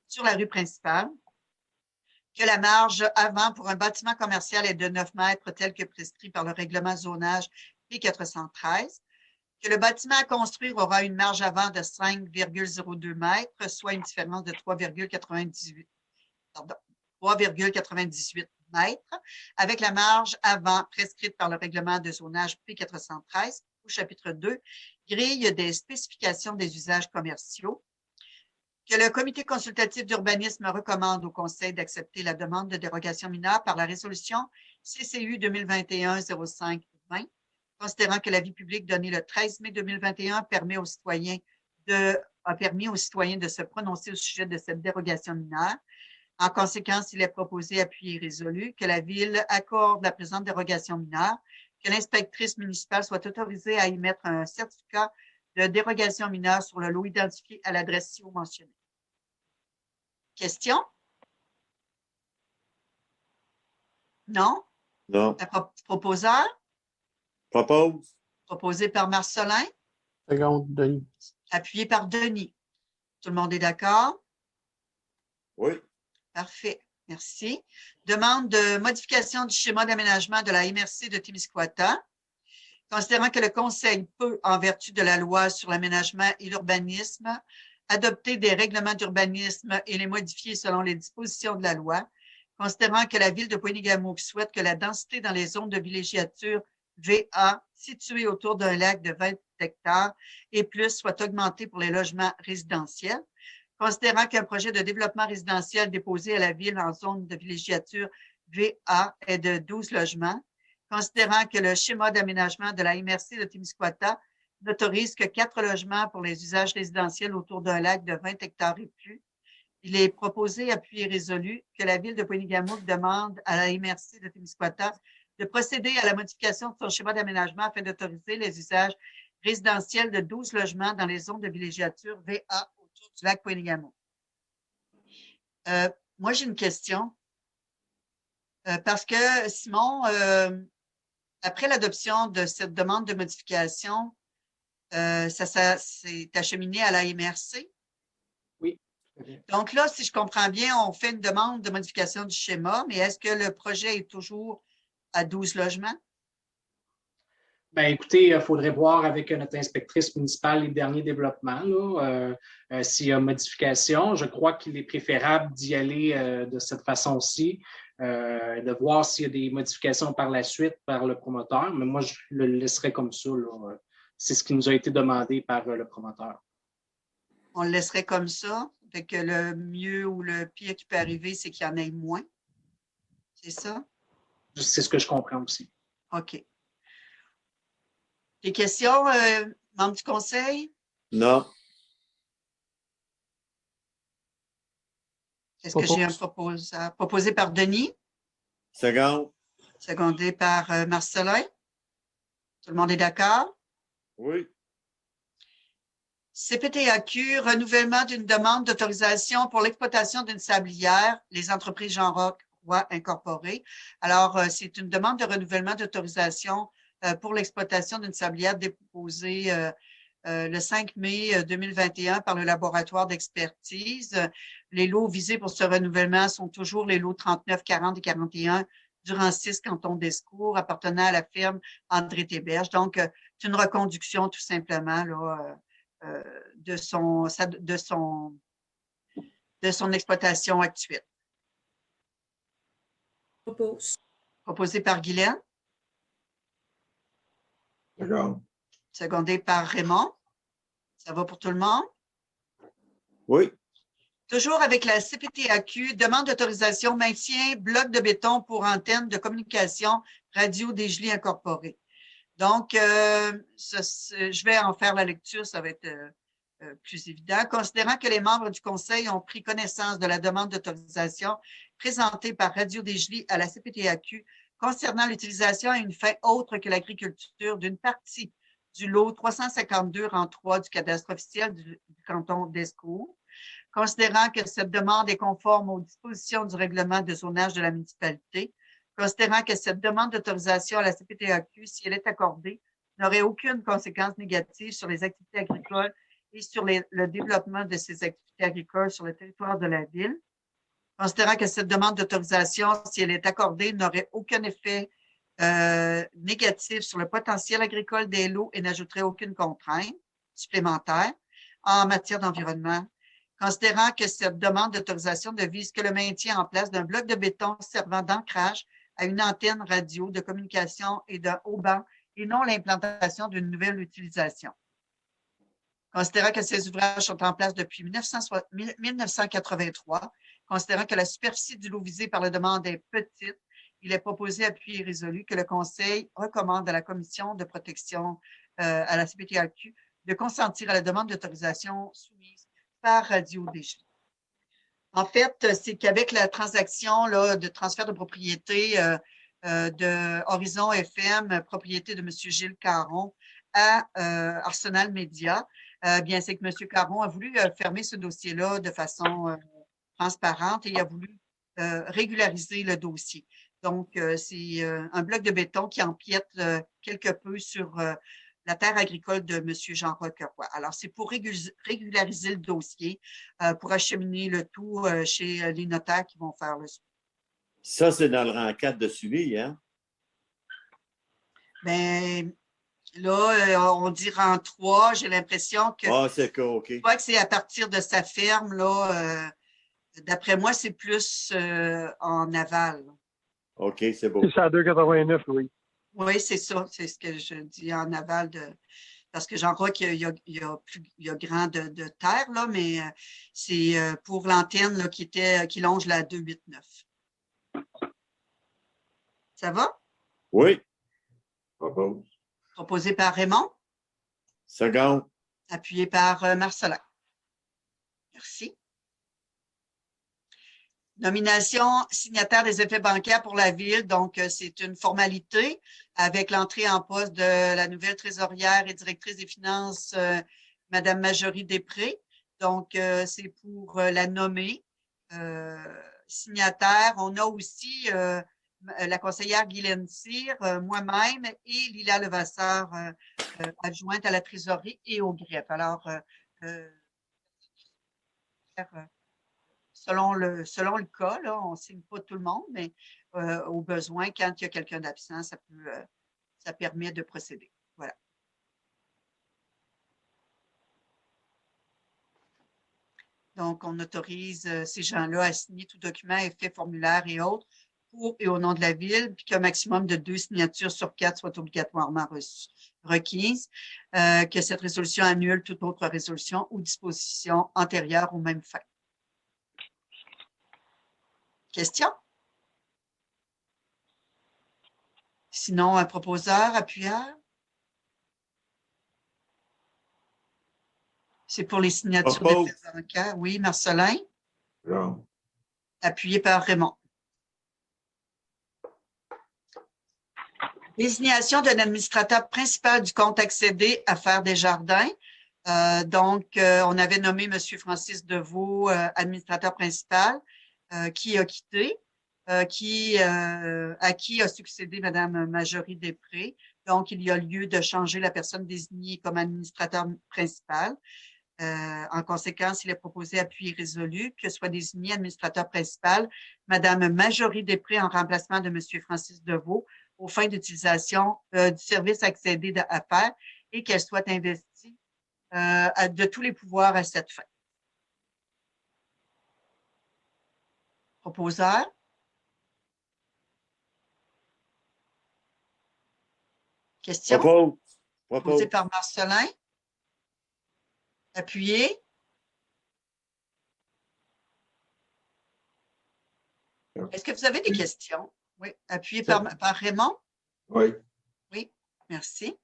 sur la rue principale, que la marge avant pour un bâtiment commercial est de 9 mètres tel que prescrit par le règlement zonage P413, que le bâtiment à construire aura une marge avant de 5,02 mètres, soit une différence de 3,98 mètres, avec la marge avant prescrite par le règlement de zonage P413 au chapitre 2, grille des spécifications des usages commerciaux, que le comité consultatif d'urbanisme recommande au Conseil d'accepter la demande de dérogation mineure par la résolution CCU 2021-0520, considérant que l'avis public donné le 13 mai 2021 a permis aux citoyens de se prononcer au sujet de cette dérogation mineure. En conséquence, il est proposé, appuyé et résolu, que la Ville accorde la présente dérogation mineure, que l'inspectrice municipale soit autorisée à émettre un certificat de dérogation mineure sur le lot identifié à l'adresse ci-haut mentionnée. Question? Non? Non. Proposeur? Propose. Proposé par Marcelin, Seconde, Denis. appuyé par Denis. Tout le monde est d'accord? Oui. Parfait. Merci. Demande de modification du schéma d'aménagement de la MRC de Témiscouata. Considérant que le Conseil peut, en vertu de la loi sur l'aménagement et l'urbanisme, adopter des règlements d'urbanisme et les modifier selon les dispositions de la loi, considérant que la Ville de Pointe-Égamouk souhaite que la densité dans les zones de villégiature VA situées autour d'un lac de 20 hectares et plus soit augmentée pour les logements résidentiels, considérant qu'un projet de développement résidentiel déposé à la Ville en zone de villégiature VA est de 12 logements, considérant que le schéma d'aménagement de la MRC de Témiscouata n'autorise que 4 logements pour les usages résidentiels autour d'un lac de 20 hectares et plus, il est proposé, appuyé et résolu, que la Ville de Pointe-Égamouk demande à la MRC de Témiscouata de procéder à la modification de son schéma d'aménagement afin d'autoriser les usages résidentiels de 12 logements dans les zones de villégiature VA autour du lac Pointe-Égamouk. Moi, j'ai une question. Parce que, Simon, après l'adoption de cette demande de modification, ça s'est acheminé à la MRC? Oui. Donc là, si je comprends bien, on fait une demande de modification du schéma, mais est-ce que le projet est toujours à 12 logements? Ben, écoutez, il faudrait voir avec notre inspectrice municipale les derniers développements. S'il y a modification, je crois qu'il est préférable d'y aller de cette façon-ci, de voir s'il y a des modifications par la suite par le promoteur. Mais moi, je le laisserai comme ça. C'est ce qui nous a été demandé par le promoteur. On le laisserait comme ça, fait que le mieux ou le pire qui peut arriver, c'est qu'il y en ait moins. C'est ça? C'est ce que je comprends aussi. OK. Des questions, membres du conseil? Non. Est-ce que j'ai un Propose. proposé par Denis, Second. secondé par Marcelin? Tout le monde est d'accord? Oui. CPTAQ, renouvellement d'une demande d'autorisation pour l'exploitation d'une sablière, les entreprises Jean-Roch Roy Incorporées. Alors, c'est une demande de renouvellement d'autorisation pour l'exploitation d'une sablière déposée le 5 mai 2021 par le laboratoire d'expertise. Les lots visés pour ce renouvellement sont toujours les lots 39, 40 et 41 durant 6 cantons d'Escours appartenant à la firme André Théberge. Donc, c'est une reconduction tout simplement là, de son exploitation actuelle. Propose. Proposé par Guylaine, Second. secondé par Raymond. Ça va pour tout le monde? Oui. Toujours avec la CPTAQ, demande d'autorisation maintien bloc de béton pour antenne de communication radio Desjely Incorporée. Donc, je vais en faire la lecture, ça va être plus évident. Considérant que les membres du conseil ont pris connaissance de la demande d'autorisation présentée par Radio Desjely à la CPTAQ concernant l'utilisation à une fin autre que l'agriculture d'une partie du lot 352 rang 3 du cadastre officiel du canton d'Escours, considérant que cette demande est conforme aux dispositions du règlement de zonage de la municipalité, considérant que cette demande d'autorisation à la CPTAQ, si elle est accordée, n'aurait aucune conséquence négative sur les activités agricoles et sur le développement de ces activités agricoles sur le territoire de la ville, considérant que cette demande d'autorisation, si elle est accordée, n'aurait aucun effet négatif sur le potentiel agricole des lots et n'ajouterait aucune contrainte supplémentaire en matière d'environnement, considérant que cette demande d'autorisation ne vise que le maintien en place d'un bloc de béton servant d'ancrage à une antenne radio de communication et d'un haut-banc et non l'implantation d'une nouvelle utilisation. Considérant que ces ouvrages sont en place depuis 1983, considérant que la superficie du lot visé par la demande est petite, il est proposé, appuyé et résolu, que le Conseil recommande à la Commission de protection à la CPTAQ de consentir à la demande d'autorisation soumise par Radio Desjely. En fait, c'est qu'avec la transaction là, de transfert de propriété de Horizon FM, propriété de M. Gilles Caron, à Arsenal Média, bien, c'est que M. Caron a voulu fermer ce dossier-là de façon transparente et il a voulu régulariser le dossier. Donc, c'est un bloc de béton qui empiète quelque peu sur la terre agricole de M. Jean-Roch Roy. Alors, c'est pour régulariser le dossier, pour acheminer le tout chez les notaires qui vont faire le suivi. Ça, c'est dans le rang 4 de suivi, hein? Bien, là, on dit rang 3. J'ai l'impression que, Ah, c'est cool, OK. je crois que c'est à partir de sa ferme, là. D'après moi, c'est plus en aval. OK, c'est beau. C'est à 2,89, oui. Oui, c'est ça. C'est ce que je dis en aval parce que j'en crois qu'il y a grand de terre, là, mais c'est pour l'antenne là, qui longe la 289. Ça va? Oui. Propose. Proposé par Raymond, Second. appuyé par Marcelin. Merci. Nomination signataire des effets bancaires pour la ville. Donc, c'est une formalité avec l'entrée en poste de la nouvelle trésorière et directrice des finances, Mme Marjorie Després. Donc, c'est pour la nommer signataire. On a aussi la conseillère Guylaine Cyr, moi-même et Lila Levasseur, adjointe à la trésorerie et au greffe. Alors, selon le cas, là, on ne signe pas tout le monde, mais au besoin, quand il y a quelqu'un d'absent, ça permet de procéder. Voilà. Donc, on autorise ces gens-là à signer tout document, effet, formulaire et autres pour et au nom de la ville, puis qu'un maximum de 2 signatures sur 4 soient obligatoirement requises, que cette résolution annule toute autre résolution ou disposition antérieure aux mêmes fins. Question? Sinon, un proposeur, appuyeur? C'est pour les signatures de Propose. faits bancaires. Oui, Marcelin, Non. appuyé par Raymond. Désignation d'un administrateur principal du compte accédé Affaires Desjardins. On avait nommé M. Francis Deveau, administrateur principal, qui a quitté, à qui a succédé Mme Marjorie Després. Donc, il y a lieu de changer la personne désignée comme administrateur principal. En conséquence, il est proposé appui résolu que soit désigné administrateur principal Mme Marjorie Després en remplacement de M. Francis Deveau aux fins d'utilisation du service accédé d'affaires et qu'elle soit investie de tous les pouvoirs à cette fin. Proposeur? Question? Propose. Proposée Propose. par Marcelin. Appuyé. Est-ce que vous avez des questions? Oui. Appuyé par Raymond? Oui. Oui, merci.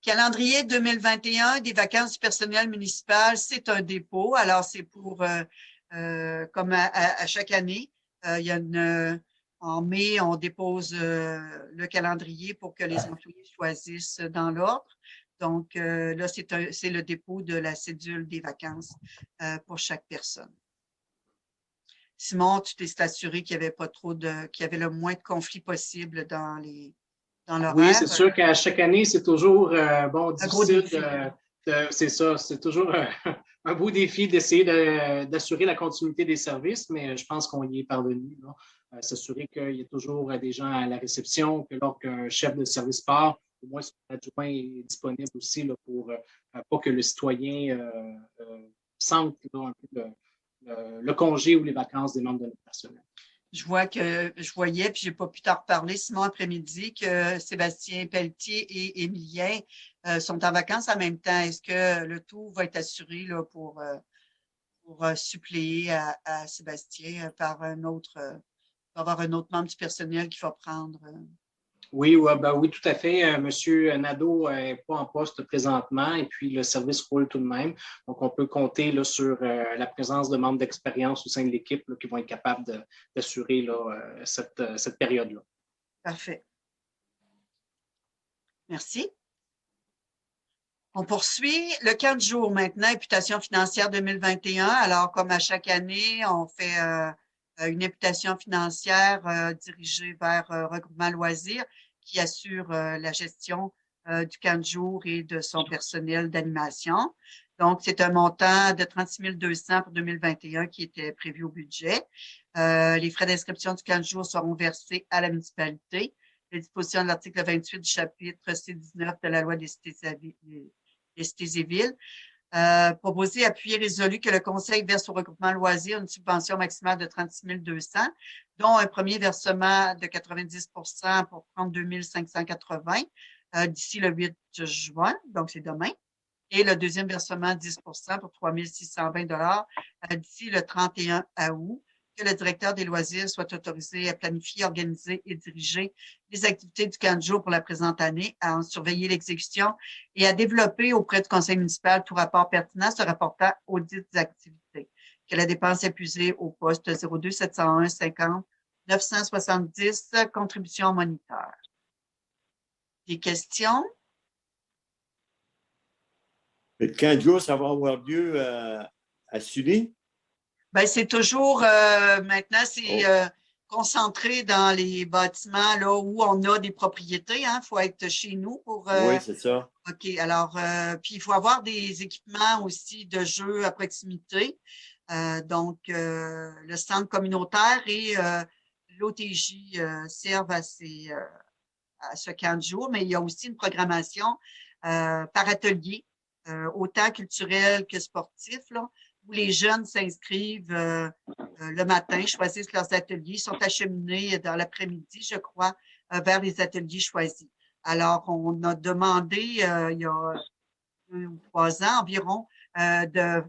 Calendrier 2021 des vacances du personnel municipal, c'est un dépôt. Alors, c'est pour, comme à chaque année, il y a en mai, on dépose le calendrier pour que les employés choisissent dans l'ordre. Donc, là, c'est le dépôt de la cédule des vacances pour chaque personne. Simon, tu t'es assuré qu'il n'y avait pas trop qu'il y avait le moins de conflits possible dans l'horaire. Oui, c'est sûr qu'à chaque année, c'est toujours difficile c'est ça, c'est toujours un beau défi d'essayer d'assurer la continuité des services, mais je pense qu'on y est parvenu. S'assurer qu'il y a toujours des gens à la réception, que lorsqu'un chef de service part, au moins son adjoint est disponible aussi là, pour pas que le citoyen sente là, un peu le congé ou les vacances des membres de notre personnel. Je voyais, puis je n'ai pas pu t'en reparler, Simon, après-midi, que Sébastien Pelletier et Émilien sont en vacances en même temps. Est-ce que le tout va être assuré là, pour suppléer à Sébastien par avoir un autre membre du personnel qui va prendre? Oui, oui, tout à fait. Monsieur Nadeau n'est pas en poste présentement et puis le service roule tout de même. Donc, on peut compter là, sur la présence de membres d'expérience au sein de l'équipe là, qui vont être capables d'assurer là, cette période-là. Parfait. Merci. On poursuit le 4 jours maintenant, imputation financière 2021. Alors, comme à chaque année, on fait une imputation financière dirigée vers Regroupement Loisirs qui assure la gestion du camp de jour et de son personnel d'animation. Donc, c'est un montant de 36 200 pour 2021 qui était prévu au budget. Les frais d'inscription du camp de jour seront versés à la municipalité. Les dispositions de l'article 28 du chapitre C19 de la loi des cités et villes. Proposer, appuyer, résolu que le Conseil verse au regroupement loisirs une subvention maximale de 36 200, dont un premier versement de 90 pour 32 580 d'ici le 8 juin, donc c'est demain, et le deuxième versement 10 pour 3 620 d'ici le 31 août, que le directeur des loisirs soit autorisé à planifier, organiser et diriger les activités du camp de jour pour la présente année, à en surveiller l'exécution et à développer auprès du conseil municipal tout rapport pertinent se rapportant aux dites activités. Que la dépense épuisée au poste 02 701 50 970, contribution moniteur. Des questions? Le camp de jour, ça va avoir lieu à Sully? Ben, c'est toujours, maintenant, c'est concentré dans les bâtiments là, où on a des propriétés. Il faut être chez nous pour… oui, c'est ça. OK. Alors, puis il faut avoir des équipements aussi de jeux à proximité. Donc, le centre communautaire et l'OTJ servent à ce camp de jour, mais il y a aussi une programmation par atelier, autant culturel que sportif, là, où les jeunes s'inscrivent le matin, choisissent leurs ateliers, sont acheminés dans l'après-midi, je crois, vers les ateliers choisis. Alors, on a demandé, il y a 2 ou 3 ans environ, de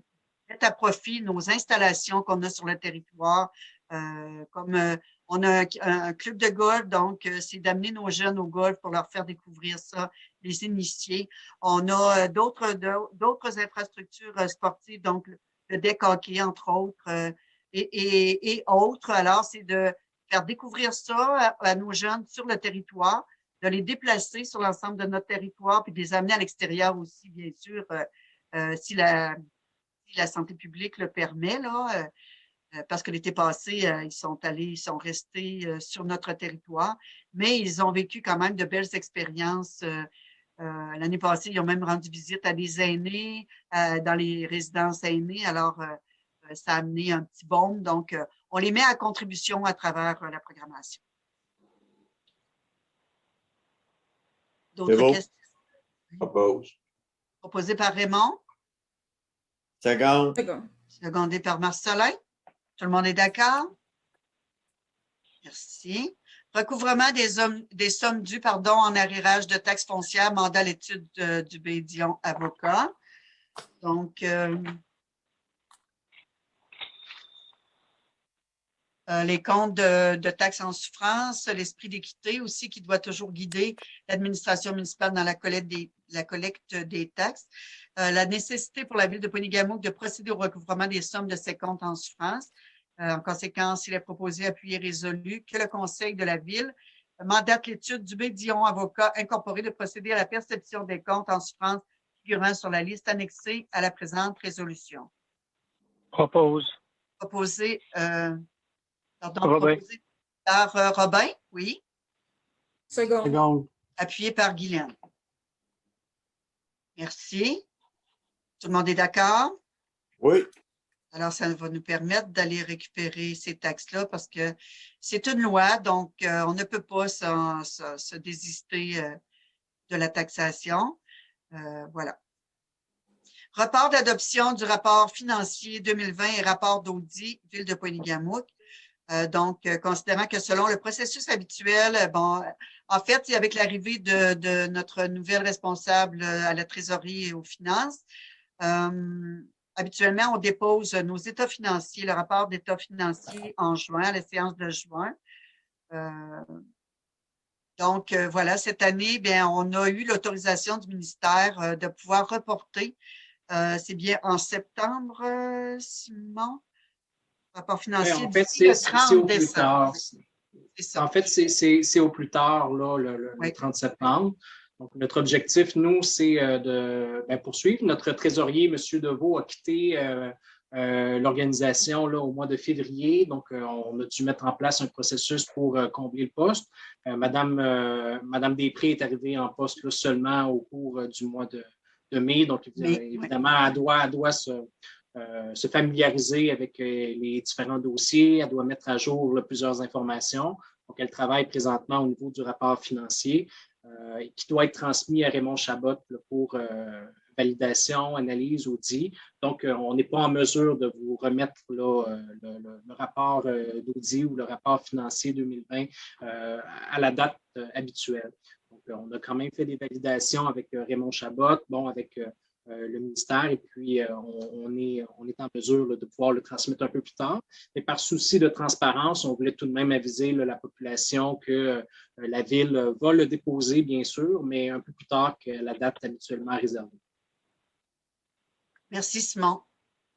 mettre à profit nos installations qu'on a sur le territoire On a un club de golf, donc c'est d'amener nos jeunes au golf pour leur faire découvrir ça, les initier. On a d'autres infrastructures sportives, donc le deck hockey, entre autres, et autres. Alors, c'est de faire découvrir ça à nos jeunes sur le territoire, de les déplacer sur l'ensemble de notre territoire, puis de les amener à l'extérieur aussi, bien sûr, si la santé publique le permet, là, parce que l'été passé, ils sont restés sur notre territoire, mais ils ont vécu quand même de belles expériences. L'année passée, ils ont même rendu visite à des aînés dans les résidences aînées. Alors, ça a amené un petit baume. Donc, on les met à contribution à travers la programmation. D'autres bon. questions? Propose. Proposées par Raymond, Second. Second. secondé par Marcelin. Tout le monde est d'accord? Merci. Recouvrement des sommes dues en arrérage de taxes foncières, mandat à l'étude du Bédion avocat. Donc, les comptes de taxes en souffrance, l'esprit d'équité aussi qui doit toujours guider l'administration municipale dans la collecte des taxes. La nécessité pour la ville de Pointe-Égamouk de procéder au recouvrement des sommes de ces comptes en souffrance. En conséquence, il est proposé, appuyé, résolu que le conseil de la ville mandate l'étude du Bédion avocat incorporé de procéder à la perception des comptes en souffrance figurant sur la liste annexée à la présente résolution. Propose. Proposé, Robin. proposé par Robin, oui, Second. Second. appuyé par Guylaine. Merci. Tout le monde est d'accord? Oui. Alors, ça va nous permettre d'aller récupérer ces taxes-là parce que c'est une loi, donc on ne peut pas se désister de la taxation. Voilà. Report d'adoption du rapport financier 2020 et rapport d'audit Ville de Pointe-Égamouk. Donc, considérant que selon le processus habituel, en fait, avec l'arrivée de notre nouvelle responsable à la trésorerie et aux finances, habituellement, on dépose nos états financiers, le rapport d'état financier en juin, à la séance de juin. Donc, voilà, cette année, bien, on a eu l'autorisation du ministère de pouvoir reporter. C'est bien en septembre, Simon? Rapport financier En fait, d'ici le c'est 30 au plus décembre. tard. C'est ça. En fait, c'est au plus tard, là, Oui. le 30 septembre. Donc, notre objectif, nous, c'est de poursuivre. Notre trésorier, M. Deveau, a quitté l'organisation là, au mois de février. Donc, on a dû mettre en place un processus pour combler le poste. Madame Després est arrivée en poste là, seulement au cours du mois de mai. Donc, évidemment, elle doit se familiariser avec les différents dossiers. Elle doit mettre à jour là, plusieurs informations. Donc, elle travaille présentement au niveau du rapport financier qui doit être transmis à Raymond Chabot là, pour validation, analyse, audit. Donc, on n'est pas en mesure de vous remettre là, le rapport d'audit ou le rapport financier 2020 à la date habituelle. Donc, on a quand même fait des validations avec Raymond Chabot, avec le ministère, et puis on est en mesure là, de pouvoir le transmettre un peu plus tard. Mais par souci de transparence, on voulait tout de même aviser là, la population que la Ville va le déposer, bien sûr, mais un peu plus tard que la date habituellement réservée. Merci, Simon.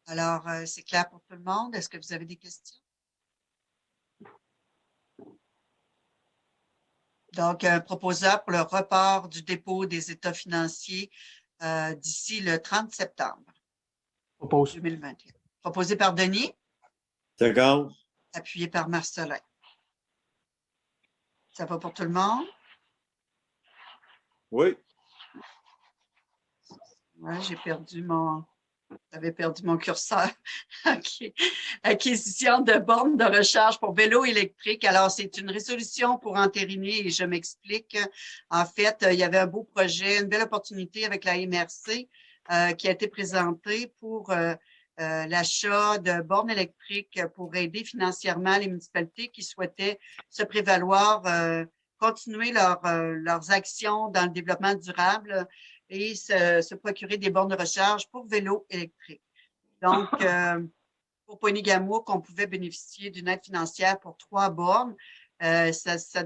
Alors, c'est clair pour tout le monde. Est-ce que vous avez des questions? Donc, un proposeur pour le report du dépôt des états financiers d'ici le 30 septembre Propose. 2021. Proposé par Denis, Second. appuyé par Marcelin. Ça va pour tout le monde? Oui. Oui, j'avais perdu mon curseur. OK. Acquisition de bornes de recharge pour vélos électriques. Alors, c'est une résolution pour entériner et je m'explique. En fait, il y avait un beau projet, une belle opportunité avec la MRC qui a été présentée pour l'achat de bornes électriques pour aider financièrement les municipalités qui souhaitaient se prévaloir, continuer leurs actions dans le développement durable et se procurer des bornes de recharge pour vélos électriques. Donc, pour Poigny-Gamouk, on pouvait bénéficier d'une aide financière pour 3 bornes. C'était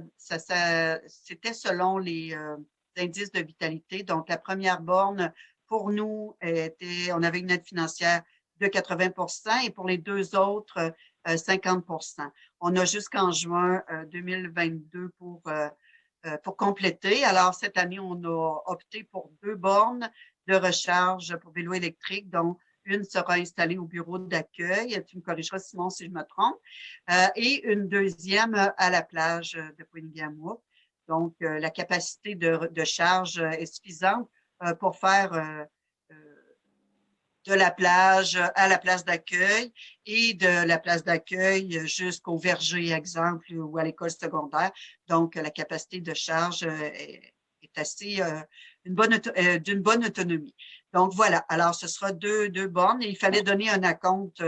selon les indices de vitalité. Donc, la première borne, pour nous, on avait une aide financière de 80 et pour les 2 autres, 50 On a jusqu'en juin 2022 pour compléter. Alors, cette année, on a opté pour 2 bornes de recharge pour vélo électrique, dont une sera installée au bureau d'accueil. Tu me corrigeras, Simon, si je me trompe. Et une deuxième à la plage de Poigny-Gamouk. Donc, la capacité de charge est suffisante pour faire de la plage à la place d'accueil et de la place d'accueil jusqu'au verger, exemple, ou à l'école secondaire. Donc, la capacité de charge est assez d'une bonne autonomie. Donc, voilà. Alors, ce sera deux bornes et il fallait donner un acompte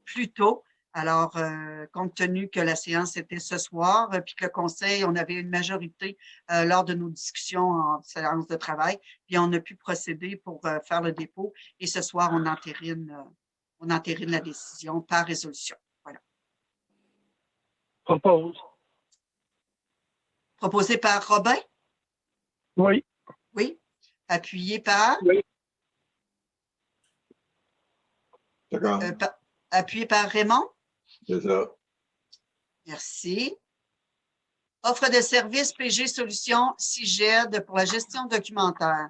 plus tôt. Alors, compte tenu que la séance était ce soir, puis que le conseil, on avait une majorité lors de nos discussions en séance de travail, puis on a pu procéder pour faire le dépôt. Et ce soir, on entérine la décision par résolution. Voilà. Propose. Proposé par Robin? Oui. Oui. Appuyé par? Oui. D'accord. Appuyé par Raymond? C'est ça. Merci. Offre de services PG Solutions CIGED pour la gestion documentaire.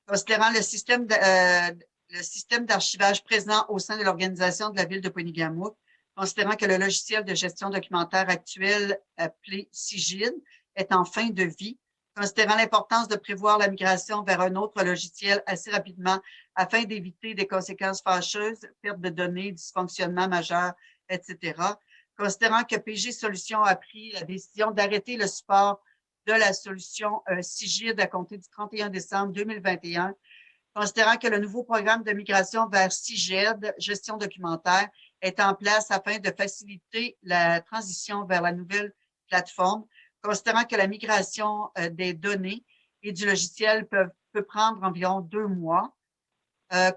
Considérant le système d'archivage présent au sein de l'organisation de la ville de Poigny-Gamouk, considérant que le logiciel de gestion documentaire actuel appelé CIGID est en fin de vie, considérant l'importance de prévoir la migration vers un autre logiciel assez rapidement afin d'éviter des conséquences fâcheuses, perte de données, dysfonctionnements majeurs, etc. Considérant que PG Solutions a pris la décision d'arrêter le support de la solution CIGID à compter du 31 décembre 2021, considérant que le nouveau programme de migration vers CIGED, gestion documentaire, est en place afin de faciliter la transition vers la nouvelle plateforme, considérant que la migration des données et du logiciel peut prendre environ 2 mois,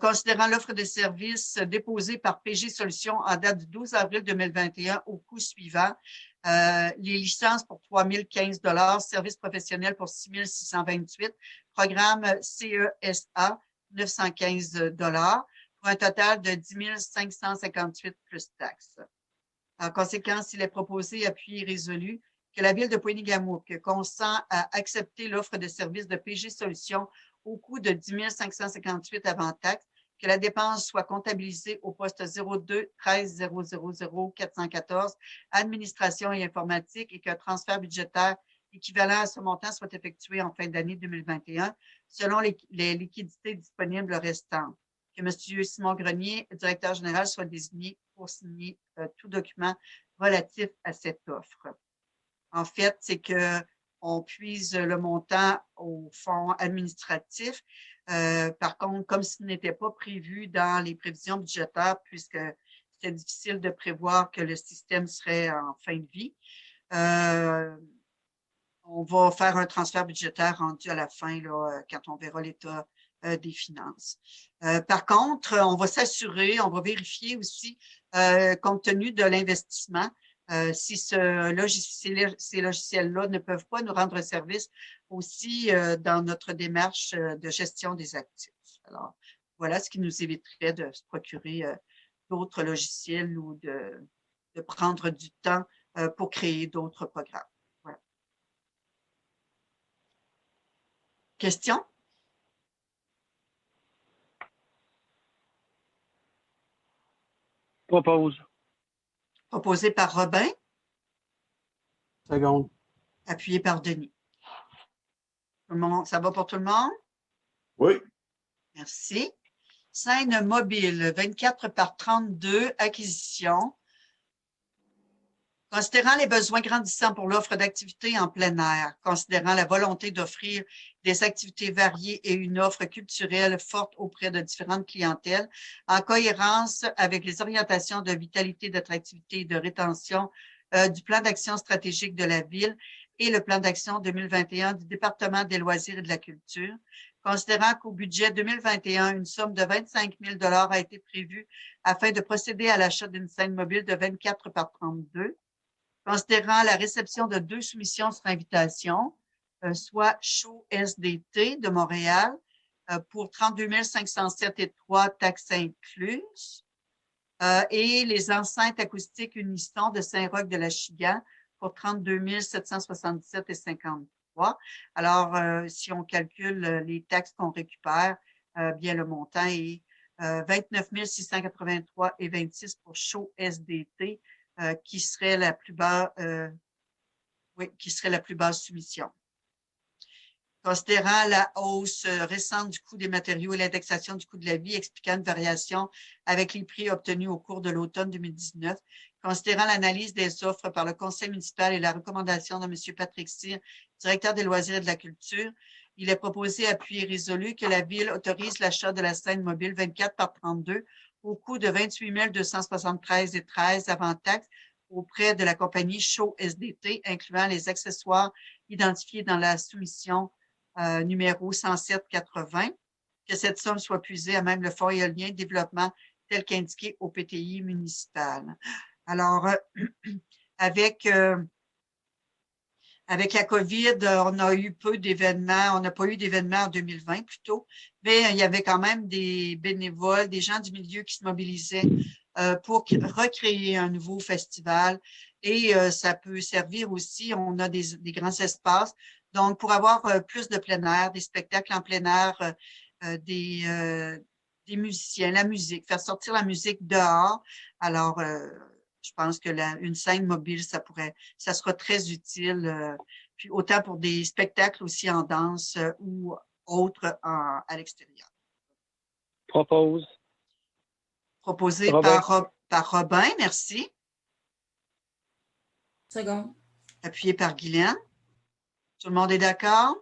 considérant l'offre de services déposée par PG Solutions en date du 12 avril 2021 au coût suivant, les licences pour 3 015 $, services professionnels pour 6 628 $, programme CESA 915 $, pour un total de 10 558 $ plus taxes. En conséquence, il est proposé, appuyé et résolu, que la Ville de Poigny-Gamouk consent à accepter l'offre de services de PG Solutions au coût de 10 558 $ avant taxe, que la dépense soit comptabilisée au poste 02 13 000 414 Administration et informatique et qu'un transfert budgétaire équivalent à ce montant soit effectué en fin d'année 2021 selon les liquidités disponibles restantes. Que M. Simon Grenier, directeur général, soit désigné pour signer tout document relatif à cette offre. En fait, c'est qu'on puise le montant au fonds administratif. Par contre, comme ce n'était pas prévu dans les prévisions budgétaires, puisque c'était difficile de prévoir que le système serait en fin de vie, on va faire un transfert budgétaire rendu à la fin, là, quand on verra l'état des finances. Par contre, on va s'assurer, on va vérifier aussi, compte tenu de l'investissement, si ces logiciels-là ne peuvent pas nous rendre service aussi dans notre démarche de gestion des actifs. Alors, voilà ce qui nous éviterait de se procurer d'autres logiciels ou de prendre du temps pour créer d'autres programmes. Voilà. Question? Propose. Proposé par Robin. Seconde. Appuyé par Denis. Tout le monde, ça va pour tout le monde? Oui. Merci. Scène mobile, 24 par 32, acquisition. Considérant les besoins grandissants pour l'offre d'activités en plein air, considérant la volonté d'offrir des activités variées et une offre culturelle forte auprès de différentes clientèles, en cohérence avec les orientations de vitalité, d'attractivité et de rétention du plan d'action stratégique de la Ville et le plan d'action 2021 du département des loisirs et de la culture, Considérant qu'au budget 2021, une somme de 25 000 a été prévue afin de procéder à l'achat d'une scène mobile de 24 par 32, considérant la réception de 2 soumissions sur invitation, soit Show SDT de Montréal pour 32 507 et 3 taxes incluses, et les enceintes acoustiques Unisson de Saint-Roch de la Chigan pour 32 777 et 53. Alors, si on calcule les taxes qu'on récupère, bien le montant est 29 683 et 26 pour Show SDT, qui serait la plus basse, qui serait la plus basse soumission. Considérant la hausse récente du coût des matériaux et l'indexation du coût de la vie, expliquant une variation avec les prix obtenus au cours de l'automne 2019, considérant l'analyse des offres par le conseil municipal et la recommandation de M. Patrick Cyr, directeur des loisirs et de la culture, il est proposé à appui résolu que la Ville autorise l'achat de la scène mobile 24 par 32 au coût de 28 273 et 13 avant taxes auprès de la compagnie Show SDT, incluant les accessoires identifiés dans la soumission numéro 107-80, que cette somme soit puisée à même le Fonds éolien de développement tel qu'indiqué au PTI municipal. Alors, avec la COVID, on a eu peu d'événements, on n'a pas eu d'événements en 2020 plutôt, mais il y avait quand même des bénévoles, des gens du milieu qui se mobilisaient pour recréer un nouveau festival. Et ça peut servir aussi, on a des grands espaces, donc pour avoir plus de plein air, des spectacles en plein air, des musiciens, la musique, faire sortir la musique dehors. Alors, je pense que une scène mobile, ça sera très utile, puis autant pour des spectacles aussi en danse ou autres à l'extérieur. Propose. Proposé Robin. par Robin, merci. Second. Appuyé par Guylaine. Tout le monde est d'accord?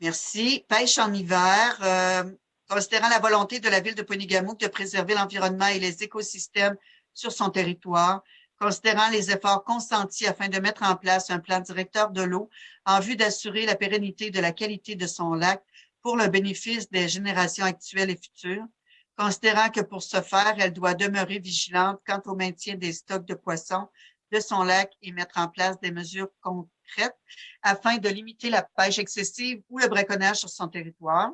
Merci. Pêche en hiver. Considérant la volonté de la Ville de Pointe-Égamouk de préserver l'environnement et les écosystèmes sur son territoire, considérant les efforts consentis afin de mettre en place un plan directeur de l'eau en vue d'assurer la pérennité de la qualité de son lac pour le bénéfice des générations actuelles et futures, considérant que pour ce faire, elle doit demeurer vigilante quant au maintien des stocks de poissons de son lac et mettre en place des mesures concrètes afin de limiter la pêche excessive ou le braconnage sur son territoire.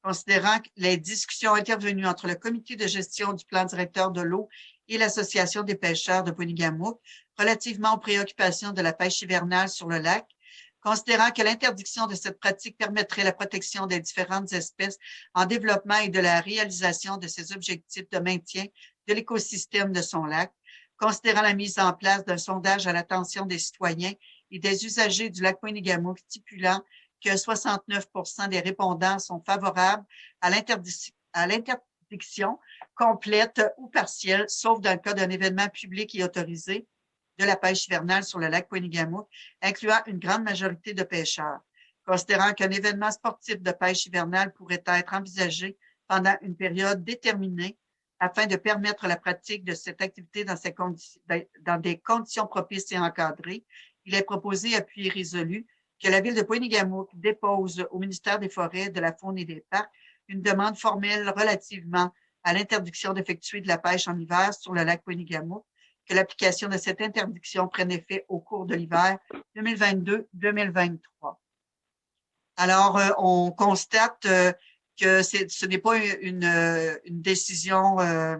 Considérant les discussions intervenues entre le comité de gestion du plan directeur de l'eau et l'Association des pêcheurs de Pointe-Égamouk relativement aux préoccupations de la pêche hivernale sur le lac, considérant que l'interdiction de cette pratique permettrait la protection des différentes espèces en développement et de la réalisation de ses objectifs de maintien de l'écosystème de son lac, considérant la mise en place d'un sondage à l'attention des citoyens et des usagers du lac Pointe-Égamouk stipulant que 69 % des répondants sont favorables à l'interdiction complète ou partielle, sauf dans le cas d'un événement public et autorisé de la pêche hivernale sur le lac Pointe-Égamouk, incluant une grande majorité de pêcheurs. Considérant qu'un événement sportif de pêche hivernale pourrait être envisagé pendant une période déterminée afin de permettre la pratique de cette activité dans des conditions propices et encadrées, il est proposé, appuyé résolu, que la Ville de Pointe-Égamouk dépose au ministère des Forêts, de la Faune et des Parcs une demande formelle relativement à l'interdiction d'effectuer de la pêche en hiver sur le lac Pointe-Égamouk, que l'application de cette interdiction prenne effet au cours de l'hiver 2022-2023. Alors, on constate que ce n'est pas une décision à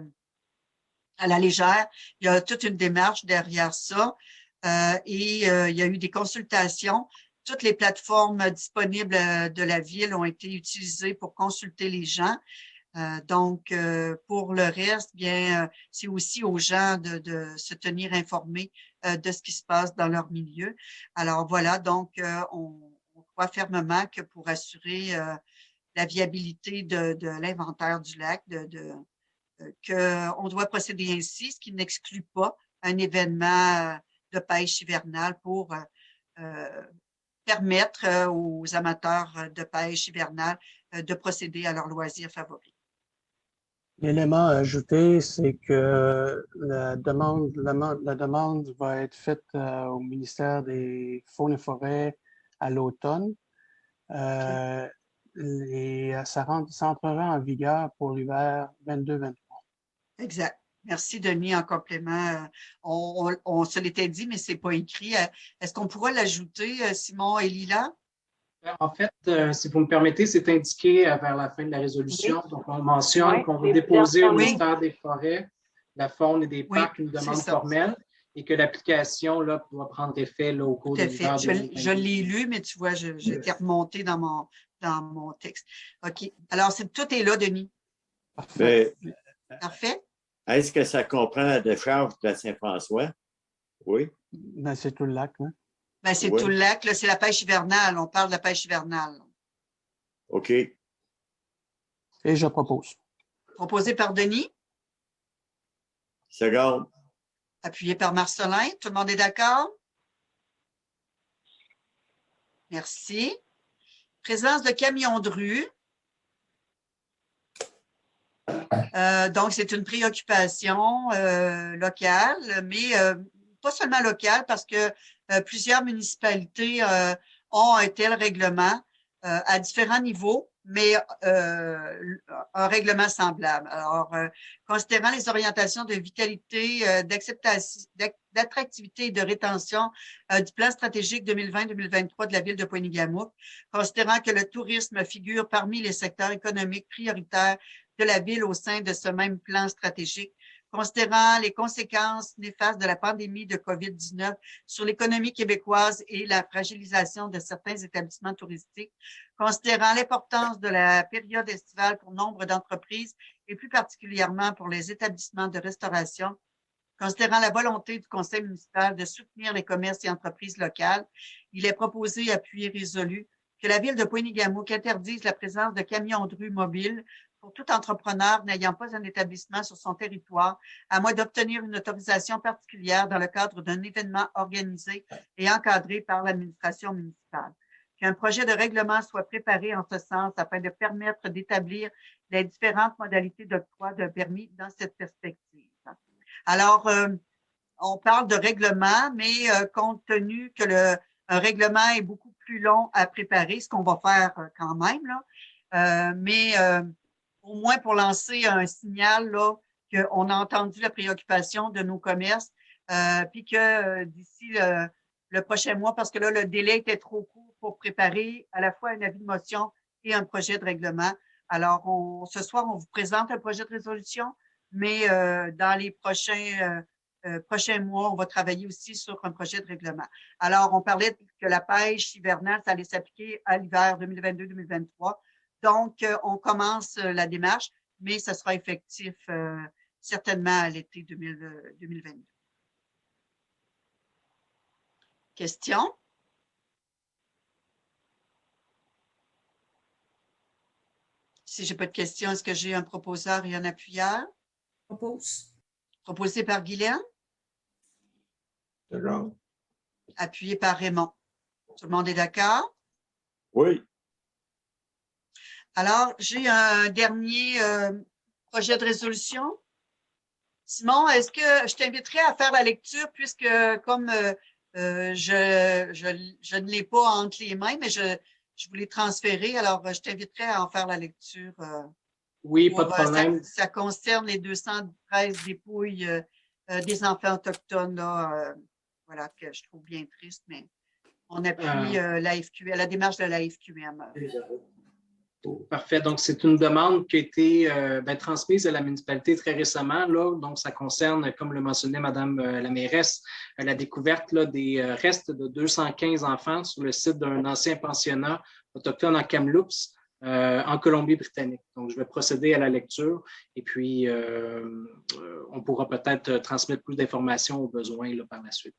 la légère. Il y a toute une démarche derrière ça et il y a eu des consultations. Toutes les plateformes disponibles de la Ville ont été utilisées pour consulter les gens. Donc, pour le reste, bien, c'est aussi aux gens de se tenir informés de ce qui se passe dans leur milieu. Alors, voilà, donc, on croit fermement que pour assurer la viabilité de l'inventaire du lac, qu'on doit procéder ainsi, ce qui n'exclut pas un événement de pêche hivernale pour permettre aux amateurs de pêche hivernale de procéder à leurs loisirs favoris. L'élément à ajouter, c'est que la demande va être faite au ministère des Faunes et Forêts à l'automne. Et ça entrera en vigueur pour l'hiver 22-23. Exact. Merci, Denis, en complément. On se l'était dit, mais ce n'est pas écrit. Est-ce qu'on pourra l'ajouter, Simon et Lila? En fait, si vous me permettez, c'est indiqué vers la fin de la résolution. Oui. Donc, on mentionne Oui, qu'on va c'est déposer au bien. ministère des Forêts, de la Faune et des Oui, Parcs une c'est demande ça. formelle et que l'application là, doit prendre effet là, au Tout cours de à fait. l'hiver Je 2022. l'ai lu, mais tu vois, j'étais remontée dans mon texte. OK. Alors, tout est là, Denis. Parfait. Mais Parfait. est-ce que ça comprend la décharge de la Saint-François? Oui. Ben, c'est tout le lac. Hein? Ben, c'est Oui. tout le lac, là, c'est la pêche hivernale. On parle de la pêche hivernale. OK. Et je propose. Proposé par Denis, Seconde. appuyé par Marcelin. Tout le monde est d'accord? Merci. Présence de camions de rue. Donc, c'est une préoccupation locale, mais pas seulement locale, parce que plusieurs municipalités ont un tel règlement à différents niveaux, mais un règlement semblable. Alors, considérant les orientations de vitalité, d'attractivité et de rétention du plan stratégique 2020-2023 de la ville de Pointe-Nigamouk, considérant que le tourisme figure parmi les secteurs économiques prioritaires de la ville au sein de ce même plan stratégique, considérant les conséquences néfastes de la pandémie de COVID-19 sur l'économie québécoise et la fragilisation de certains établissements touristiques, considérant l'importance de la période estivale pour nombre d'entreprises et plus particulièrement pour les établissements de restauration, considérant la volonté du conseil municipal de soutenir les commerces et entreprises locales, il est proposé, appuyé résolu, que la ville de Pointe-Nigamouk interdise la présence de camions de rue mobiles pour tout entrepreneur n'ayant pas un établissement sur son territoire, à moins d'obtenir une autorisation particulière dans le cadre d'un événement organisé et encadré par l'administration municipale. Qu'un projet de règlement soit préparé en ce sens afin de permettre d'établir les différentes modalités d'octroi d'un permis dans cette perspective. Alors, on parle de règlement, mais compte tenu que un règlement est beaucoup plus long à préparer, ce qu'on va faire quand même, là, mais au moins pour lancer un signal là, qu'on a entendu la préoccupation de nos commerces, puis que d'ici le prochain mois, parce que là, le délai était trop court pour préparer à la fois un avis de motion et un projet de règlement. Alors, ce soir, on vous présente un projet de résolution, mais dans les prochains mois, on va travailler aussi sur un projet de règlement. Alors, on parlait que la pêche hivernale, ça allait s'appliquer à l'hiver 2022-2023. Donc, on commence la démarche, mais ça sera effectif certainement à l'été 2022. Question? Si je n'ai pas de questions, est-ce que j'ai un proposeur et un appuyeur? Propose. Proposé par Guylaine? Seconde. Appuyé par Raymond. Tout le monde est d'accord? Oui. Alors, j'ai un dernier projet de résolution. Simon, est-ce que je t'inviterais à faire la lecture puisque comme je ne l'ai pas entre les mains, mais je vous l'ai transféré, alors je t'inviterais à en faire la lecture. Oui, pas de problème. Ça concerne les 213 dépouilles des enfants autochtones, là, voilà, que je trouve bien triste, mais on appuie la démarche de la FQM. Parfait. Donc, c'est une demande qui a été transmise à la municipalité très récemment. Là. Donc, ça concerne, comme le mentionnait Mme la mairesse, la découverte là, des restes de 215 enfants sur le site d'un ancien pensionnat autochtone en Kamloops, en Colombie-Britannique. Donc, je vais procéder à la lecture et puis on pourra peut-être transmettre plus d'informations aux besoins là, par la suite.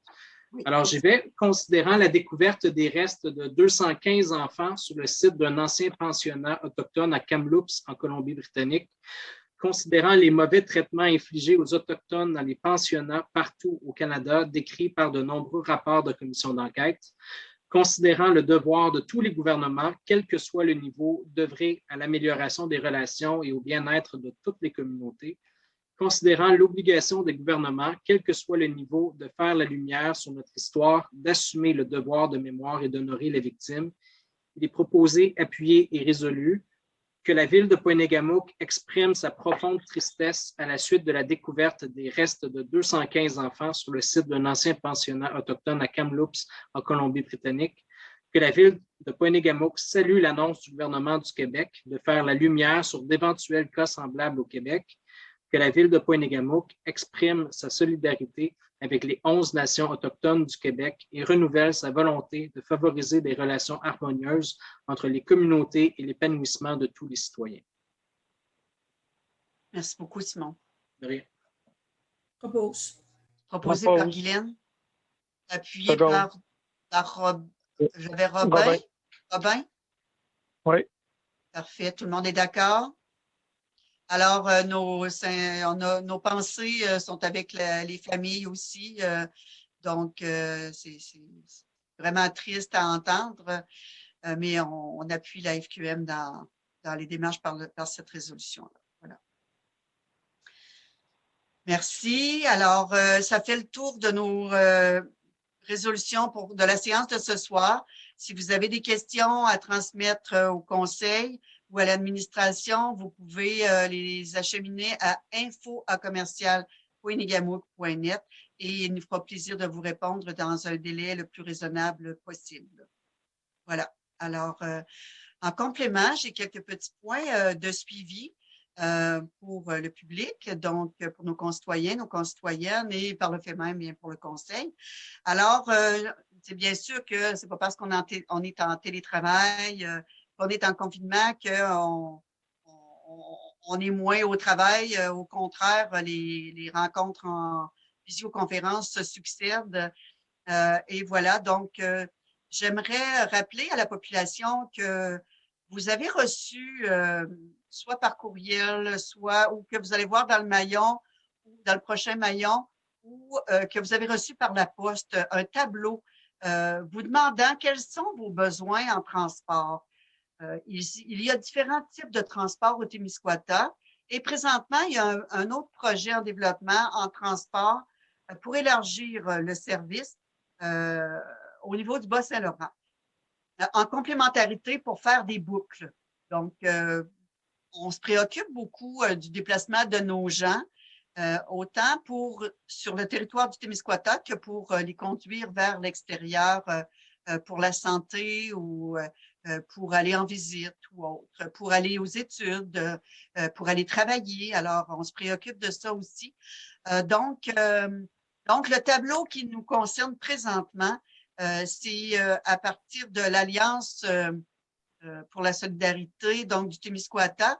Oui. Alors, j'y vais. Considérant la découverte des restes de 215 enfants sur le site d'un ancien pensionnat autochtone à Kamloops, en Colombie-Britannique, considérant les mauvais traitements infligés aux Autochtones dans les pensionnats partout au Canada, décrits par de nombreux rapports de commission d'enquête, considérant le devoir de tous les gouvernements, quel que soit le niveau, d'œuvrer à l'amélioration des relations et au bien-être de toutes les communautés, considérant l'obligation des gouvernements, quel que soit le niveau, de faire la lumière sur notre histoire, d'assumer le devoir de mémoire et d'honorer les victimes, il est proposé, appuyé et résolu que la ville de Pointe-Négamouk exprime sa profonde tristesse à la suite de la découverte des restes de 215 enfants sur le site d'un ancien pensionnat autochtone à Kamloops, en Colombie-Britannique, que la ville de Pointe-Négamouk salue l'annonce du gouvernement du Québec de faire la lumière sur d'éventuels cas semblables au Québec, que la ville de Pointe-Négamouk exprime sa solidarité avec les 11 nations autochtones du Québec et renouvelle sa volonté de favoriser des relations harmonieuses entre les communautés et l'épanouissement de tous les citoyens. Merci beaucoup, Simon. De rien. Propose. Proposé par Propose. Guylaine, appuyé Second. par j'avais Robin. Robin. Robin? Oui. Parfait. Tout le monde est d'accord? Alors, nos pensées sont avec les familles aussi. Donc, c'est vraiment triste à entendre, mais on appuie la FQM dans les démarches par cette résolution-là. Voilà. Merci. Alors, ça fait le tour de nos résolutions de la séance de ce soir. Si vous avez des questions à transmettre au conseil ou à l'administration, vous pouvez les acheminer à info@commercial.negamook.net et il nous fera plaisir de vous répondre dans un délai le plus raisonnable possible. Voilà. Alors, en complément, j'ai quelques petits points de suivi pour le public, donc pour nos concitoyennes et par le fait même bien pour le conseil. Alors, c'est bien sûr que c'est pas parce qu'on est en télétravail, qu'on est en confinement qu'on est moins au travail. Au contraire, les rencontres en visioconférence se succèdent. Et voilà, donc, j'aimerais rappeler à la population que vous avez reçu, soit par courriel, soit ou que vous allez voir dans le maillon, ou dans le prochain maillon, ou que vous avez reçu par la poste un tableau vous demandant quels sont vos besoins en transport. Il y a différents types de transport au Témiscouata et présentement, il y a un autre projet en développement en transport pour élargir le service au niveau du Bas-Saint-Laurent, en complémentarité pour faire des boucles. Donc, on se préoccupe beaucoup du déplacement de nos gens, autant sur le territoire du Témiscouata que pour les conduire vers l'extérieur pour la santé ou pour aller en visite ou autre, pour aller aux études, pour aller travailler. Alors, on se préoccupe de ça aussi. Donc, le tableau qui nous concerne présentement, c'est à partir de l'Alliance pour la solidarité, donc du Témiscouata,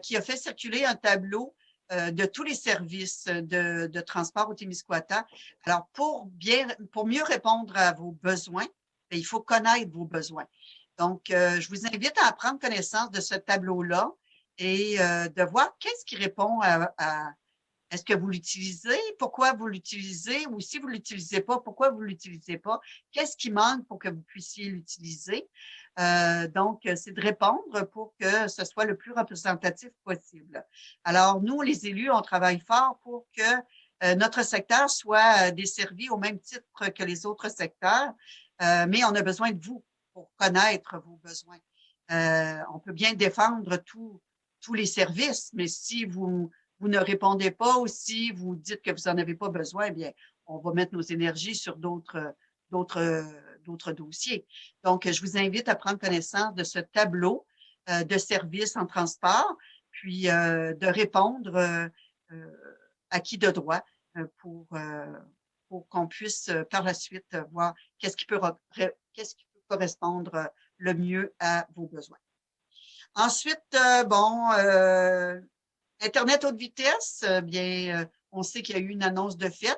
qui a fait circuler un tableau de tous les services de transport au Témiscouata. Alors, pour mieux répondre à vos besoins, il faut connaître vos besoins. Donc, je vous invite à prendre connaissance de ce tableau-là et de voir qu'est-ce qui répond à est-ce que vous l'utilisez? Pourquoi vous l'utilisez? Ou si vous ne l'utilisez pas, pourquoi vous ne l'utilisez pas? Qu'est-ce qui manque pour que vous puissiez l'utiliser? Donc, c'est de répondre pour que ce soit le plus représentatif possible. Alors, nous, les élus, on travaille fort pour que notre secteur soit desservi au même titre que les autres secteurs, mais on a besoin de vous pour connaître vos besoins. On peut bien défendre tous les services, mais si vous ne répondez pas ou si vous dites que vous n'en avez pas besoin, eh bien, on va mettre nos énergies sur d'autres dossiers. Donc, je vous invite à prendre connaissance de ce tableau de services en transport, puis de répondre à qui de droit pour qu'on puisse par la suite voir qu'est-ce qui peut correspondre le mieux à vos besoins. Ensuite, Internet haute vitesse, bien, on sait qu'il y a eu une annonce de fait.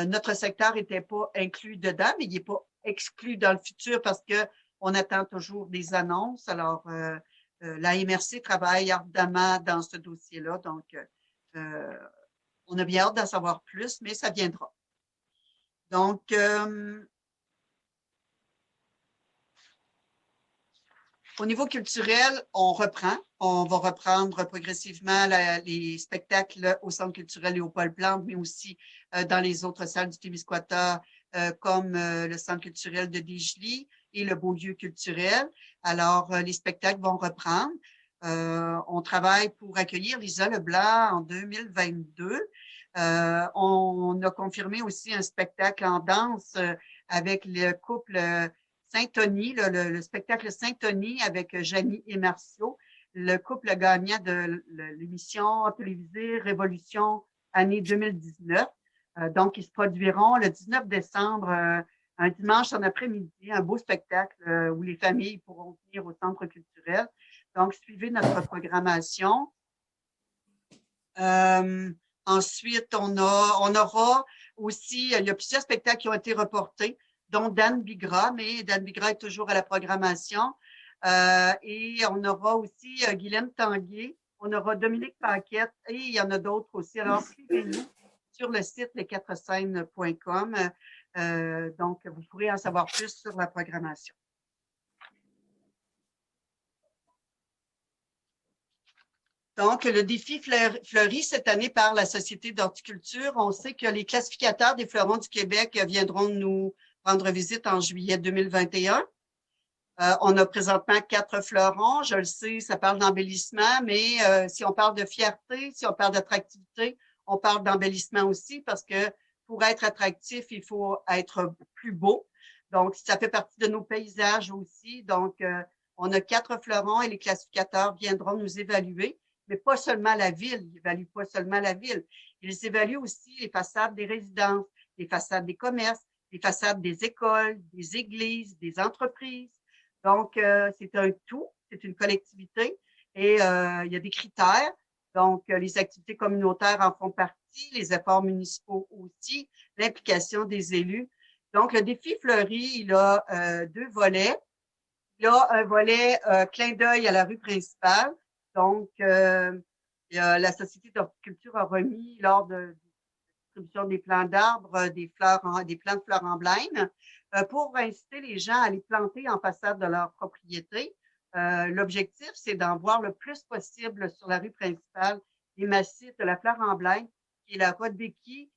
Notre secteur n'était pas inclus dedans, mais il n'est pas exclu dans le futur parce qu'on attend toujours des annonces. Alors, la MRC travaille ardemment dans ce dossier-là. Donc, on a bien hâte d'en savoir plus, mais ça viendra. Donc, au niveau culturel, on reprend. On va reprendre progressivement les spectacles au Centre culturel Léopold Plante, mais aussi dans les autres salles du Témiscouata, comme le Centre culturel de Desjely et le Beaulieu culturel. Alors, les spectacles vont reprendre. On travaille pour accueillir Lisa Leblanc en 2022. On a confirmé aussi un spectacle en danse avec le couple Saint-Tony, le spectacle Saint-Tony avec Janie et Martiaux, le couple gagnant de l'émission télévisée Révolution année 2019. Donc, ils se produiront le 19 décembre, un dimanche en après-midi, un beau spectacle où les familles pourront venir au centre culturel. Donc, suivez notre programmation. Ensuite, on aura aussi, il y a plusieurs spectacles qui ont été reportés, dont Dan Bigra, mais Dan Bigra est toujours à la programmation. Et on aura aussi Guylaine Tanguay, on aura Dominique Paquette et il y en a d'autres aussi. Alors, suivez-nous sur le site les4scènes.com. Donc, vous pourrez en savoir plus sur la programmation. Donc, le défi fleuri cette année par la Société d'horticulture. On sait que les classificateurs des fleurons du Québec viendront nous rendre visite en juillet 2021. On a présentement 4 fleurons. Je le sais, ça parle d'embellissement, mais si on parle de fierté, si on parle d'attractivité, on parle d'embellissement aussi parce que pour être attractif, il faut être plus beau. Donc, ça fait partie de nos paysages aussi. Donc, on a 4 fleurons et les classificateurs viendront nous évaluer, mais pas seulement la ville. Ils n'évaluent pas seulement la ville. Ils évaluent aussi les façades des résidences, les façades des commerces, les façades des écoles, des églises, des entreprises. Donc, c'est un tout, c'est une collectivité et il y a des critères. Donc, les activités communautaires en font partie, les efforts municipaux aussi, l'implication des élus. Donc, le défi fleuri, il a 2 volets. Il a un volet clin d'œil à la rue principale. Donc, la Société d'horticulture a remis lors de la distribution des plants d'arbres, des plants de fleurs emblèmes, pour inciter les gens à les planter en façade de leur propriété. L'objectif, c'est d'en voir le plus possible sur la rue principale les massifs de la fleur emblème, qui est la Rhodbeckie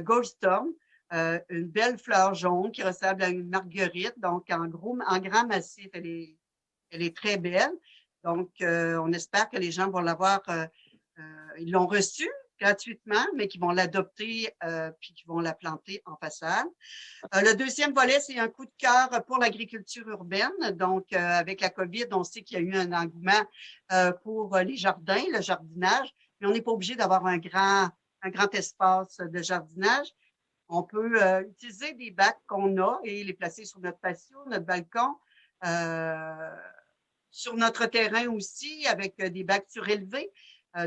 Goldstorm, une belle fleur jaune qui ressemble à une marguerite, donc en grand massif, elle est très belle. Donc, on espère que les gens vont l'avoir, ils l'ont reçue gratuitement, mais qu'ils vont l'adopter puis qu'ils vont la planter en façade. Le deuxième volet, c'est un coup de cœur pour l'agriculture urbaine. Donc, avec la COVID, on sait qu'il y a eu un engouement pour les jardins, le jardinage, mais on n'est pas obligé d'avoir un grand espace de jardinage. On peut utiliser des bacs qu'on a et les placer sur notre patio, notre balcon, sur notre terrain aussi, avec des bacs surélevés.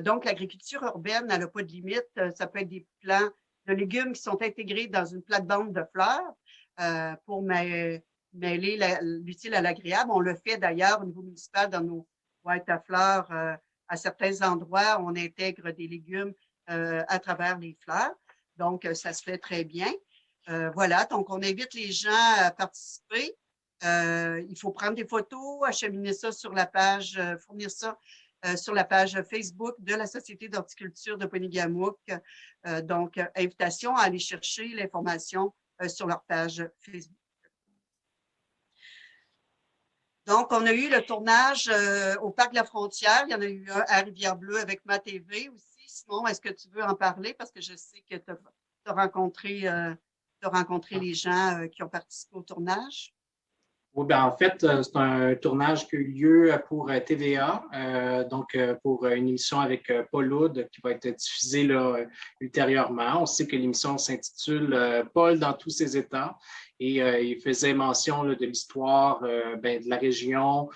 Donc, l'agriculture urbaine, elle n'a pas de limite. Ça peut être des plants de légumes qui sont intégrés dans une plate-bande de fleurs pour mêler l'utile à l'agréable. On le fait d'ailleurs au niveau municipal dans nos boîtes à fleurs. À certains endroits, on intègre des légumes à travers les fleurs. Donc, ça se fait très bien. Voilà, donc on invite les gens à participer. Il faut prendre des photos, acheminer ça sur la page, fournir ça sur la page Facebook de la Société d'horticulture de Poigny-Gamouc. Donc, invitation à aller chercher l'information sur leur page Facebook. Donc, on a eu le tournage au Parc de la Frontière. Il y en a eu un à Rivière-Bleue avec MaTV aussi. Simon, est-ce que tu veux en parler? Parce que je sais que tu as rencontré les gens qui ont participé au tournage. Oui, bien, en fait, c'est un tournage qui a eu lieu pour TVA, donc pour une émission avec Paul Oud qui va être diffusée là, ultérieurement. On sait que l'émission s'intitule Paul dans tous ses états et il faisait mention là, de l'histoire de la région,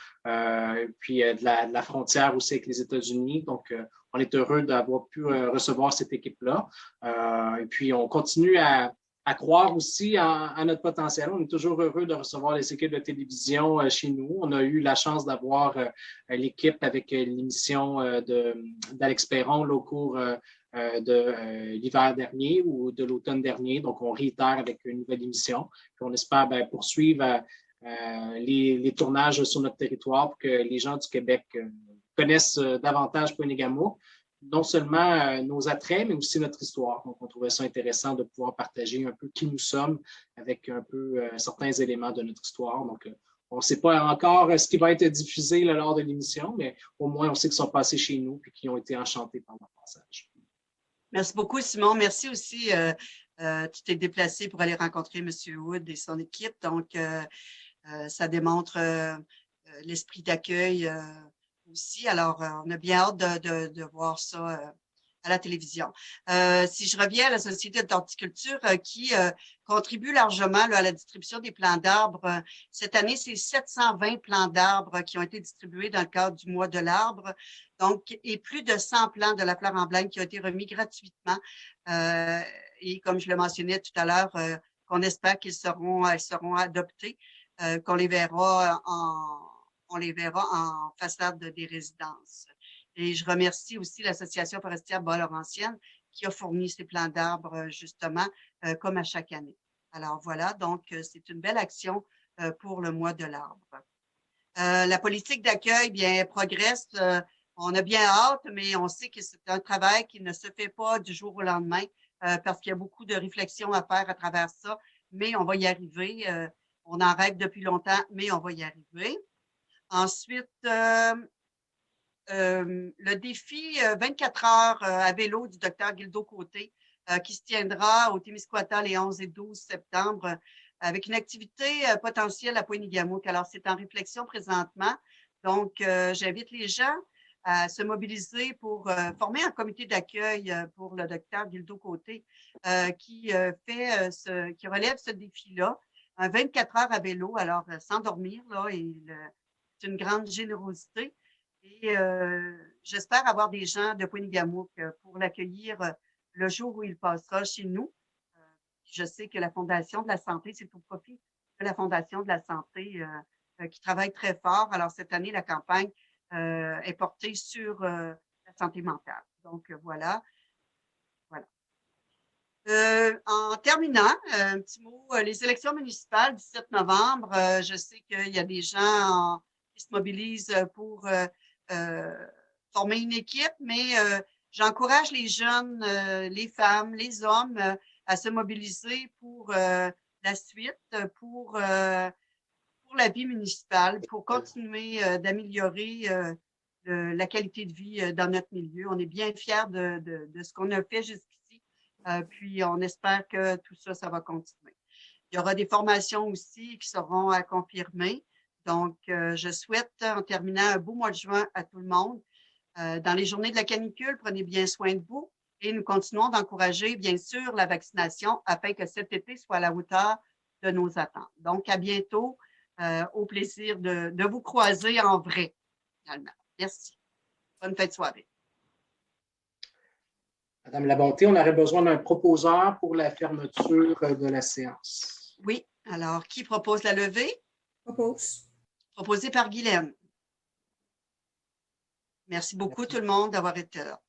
puis de la frontière aussi avec les États-Unis. Donc, on est heureux d'avoir pu recevoir cette équipe-là. Et puis, on continue à croire aussi à notre potentiel. On est toujours heureux de recevoir les équipes de télévision chez nous. On a eu la chance d'avoir l'équipe avec l'émission d'Alex Perron là, au cours de l'hiver dernier ou de l'automne dernier. Donc, on réitère avec une nouvelle émission. Puis on espère poursuivre les tournages sur notre territoire pour que les gens du Québec connaissent davantage Pointe-Égamour, non seulement nos attraits, mais aussi notre histoire. Donc, on trouvait ça intéressant de pouvoir partager un peu qui nous sommes avec un peu certains éléments de notre histoire. Donc, on ne sait pas encore ce qui va être diffusé là, lors de l'émission, mais au moins, on sait qu'ils sont passés chez nous et qu'ils ont été enchantés par leur passage. Merci beaucoup, Simon. Merci aussi. Tu t'es déplacé pour aller rencontrer M. Wood et son équipe. Donc, ça démontre l'esprit d'accueil aussi. Alors, on a bien hâte de voir ça à la télévision. Si je reviens à la Société d'horticulture qui contribue largement là, à la distribution des plants d'arbres, cette année, c'est 720 plants d'arbres qui ont été distribués dans le cadre du mois de l'arbre. Donc, et plus de 100 plants de la fleur emblème qui ont été remis gratuitement. Et comme je le mentionnais tout à l'heure, qu'on espère elles seront adoptés, qu'on les verra en façade des résidences. Et je remercie aussi l'Association forestière Bas-Laurentienne qui a fourni ces plants d'arbres, justement, comme à chaque année. Alors voilà, donc c'est une belle action pour le mois de l'arbre. La politique d'accueil, bien, progresse. On a bien hâte, mais on sait que c'est un travail qui ne se fait pas du jour au lendemain parce qu'il y a beaucoup de réflexions à faire à travers ça, mais on va y arriver. On en rêve depuis longtemps, mais on va y arriver. Ensuite, le défi 24 heures à vélo du Dr Guildo Côté qui se tiendra au Témiscouata les 11 et 12 septembre avec une activité potentielle à Pointe-Égamouk. Alors, c'est en réflexion présentement. Donc, j'invite les gens à se mobiliser pour former un comité d'accueil pour le Dr Guildo Côté qui relève ce défi-là, un 24 heures à vélo, alors sans dormir, là, c'est une grande générosité. Et j'espère avoir des gens de Pointe-Égamouk pour l'accueillir le jour où il passera chez nous. Je sais que la Fondation de la santé, c'est au profit de la Fondation de la santé qui travaille très fort. Alors, cette année, la campagne est portée sur la santé mentale. Donc, voilà. En terminant, un petit mot, les élections municipales du 7 novembre, je sais qu'il y a des gens qui se mobilisent pour former une équipe, mais j'encourage les jeunes, les femmes, les hommes à se mobiliser pour la suite, pour la vie municipale, pour continuer d'améliorer la qualité de vie dans notre milieu. On est bien fiers de ce qu'on a fait jusqu'ici, puis on espère que tout ça, ça va continuer. Il y aura des formations aussi qui seront à confirmer. Donc, je souhaite, en terminant, un beau mois de juin à tout le monde. Dans les journées de la canicule, prenez bien soin de vous et nous continuons d'encourager, bien sûr, la vaccination afin que cet été soit à la hauteur de nos attentes. Donc, à bientôt. Au plaisir de vous croiser en vrai, finalement. Merci. Bonne fin de soirée. Madame Labonté, on aurait besoin d'un proposeur pour la fermeture de la séance. Oui. Alors, qui propose la levée? Propose. Proposé par Guylaine. Merci beaucoup tout le monde d'avoir été là.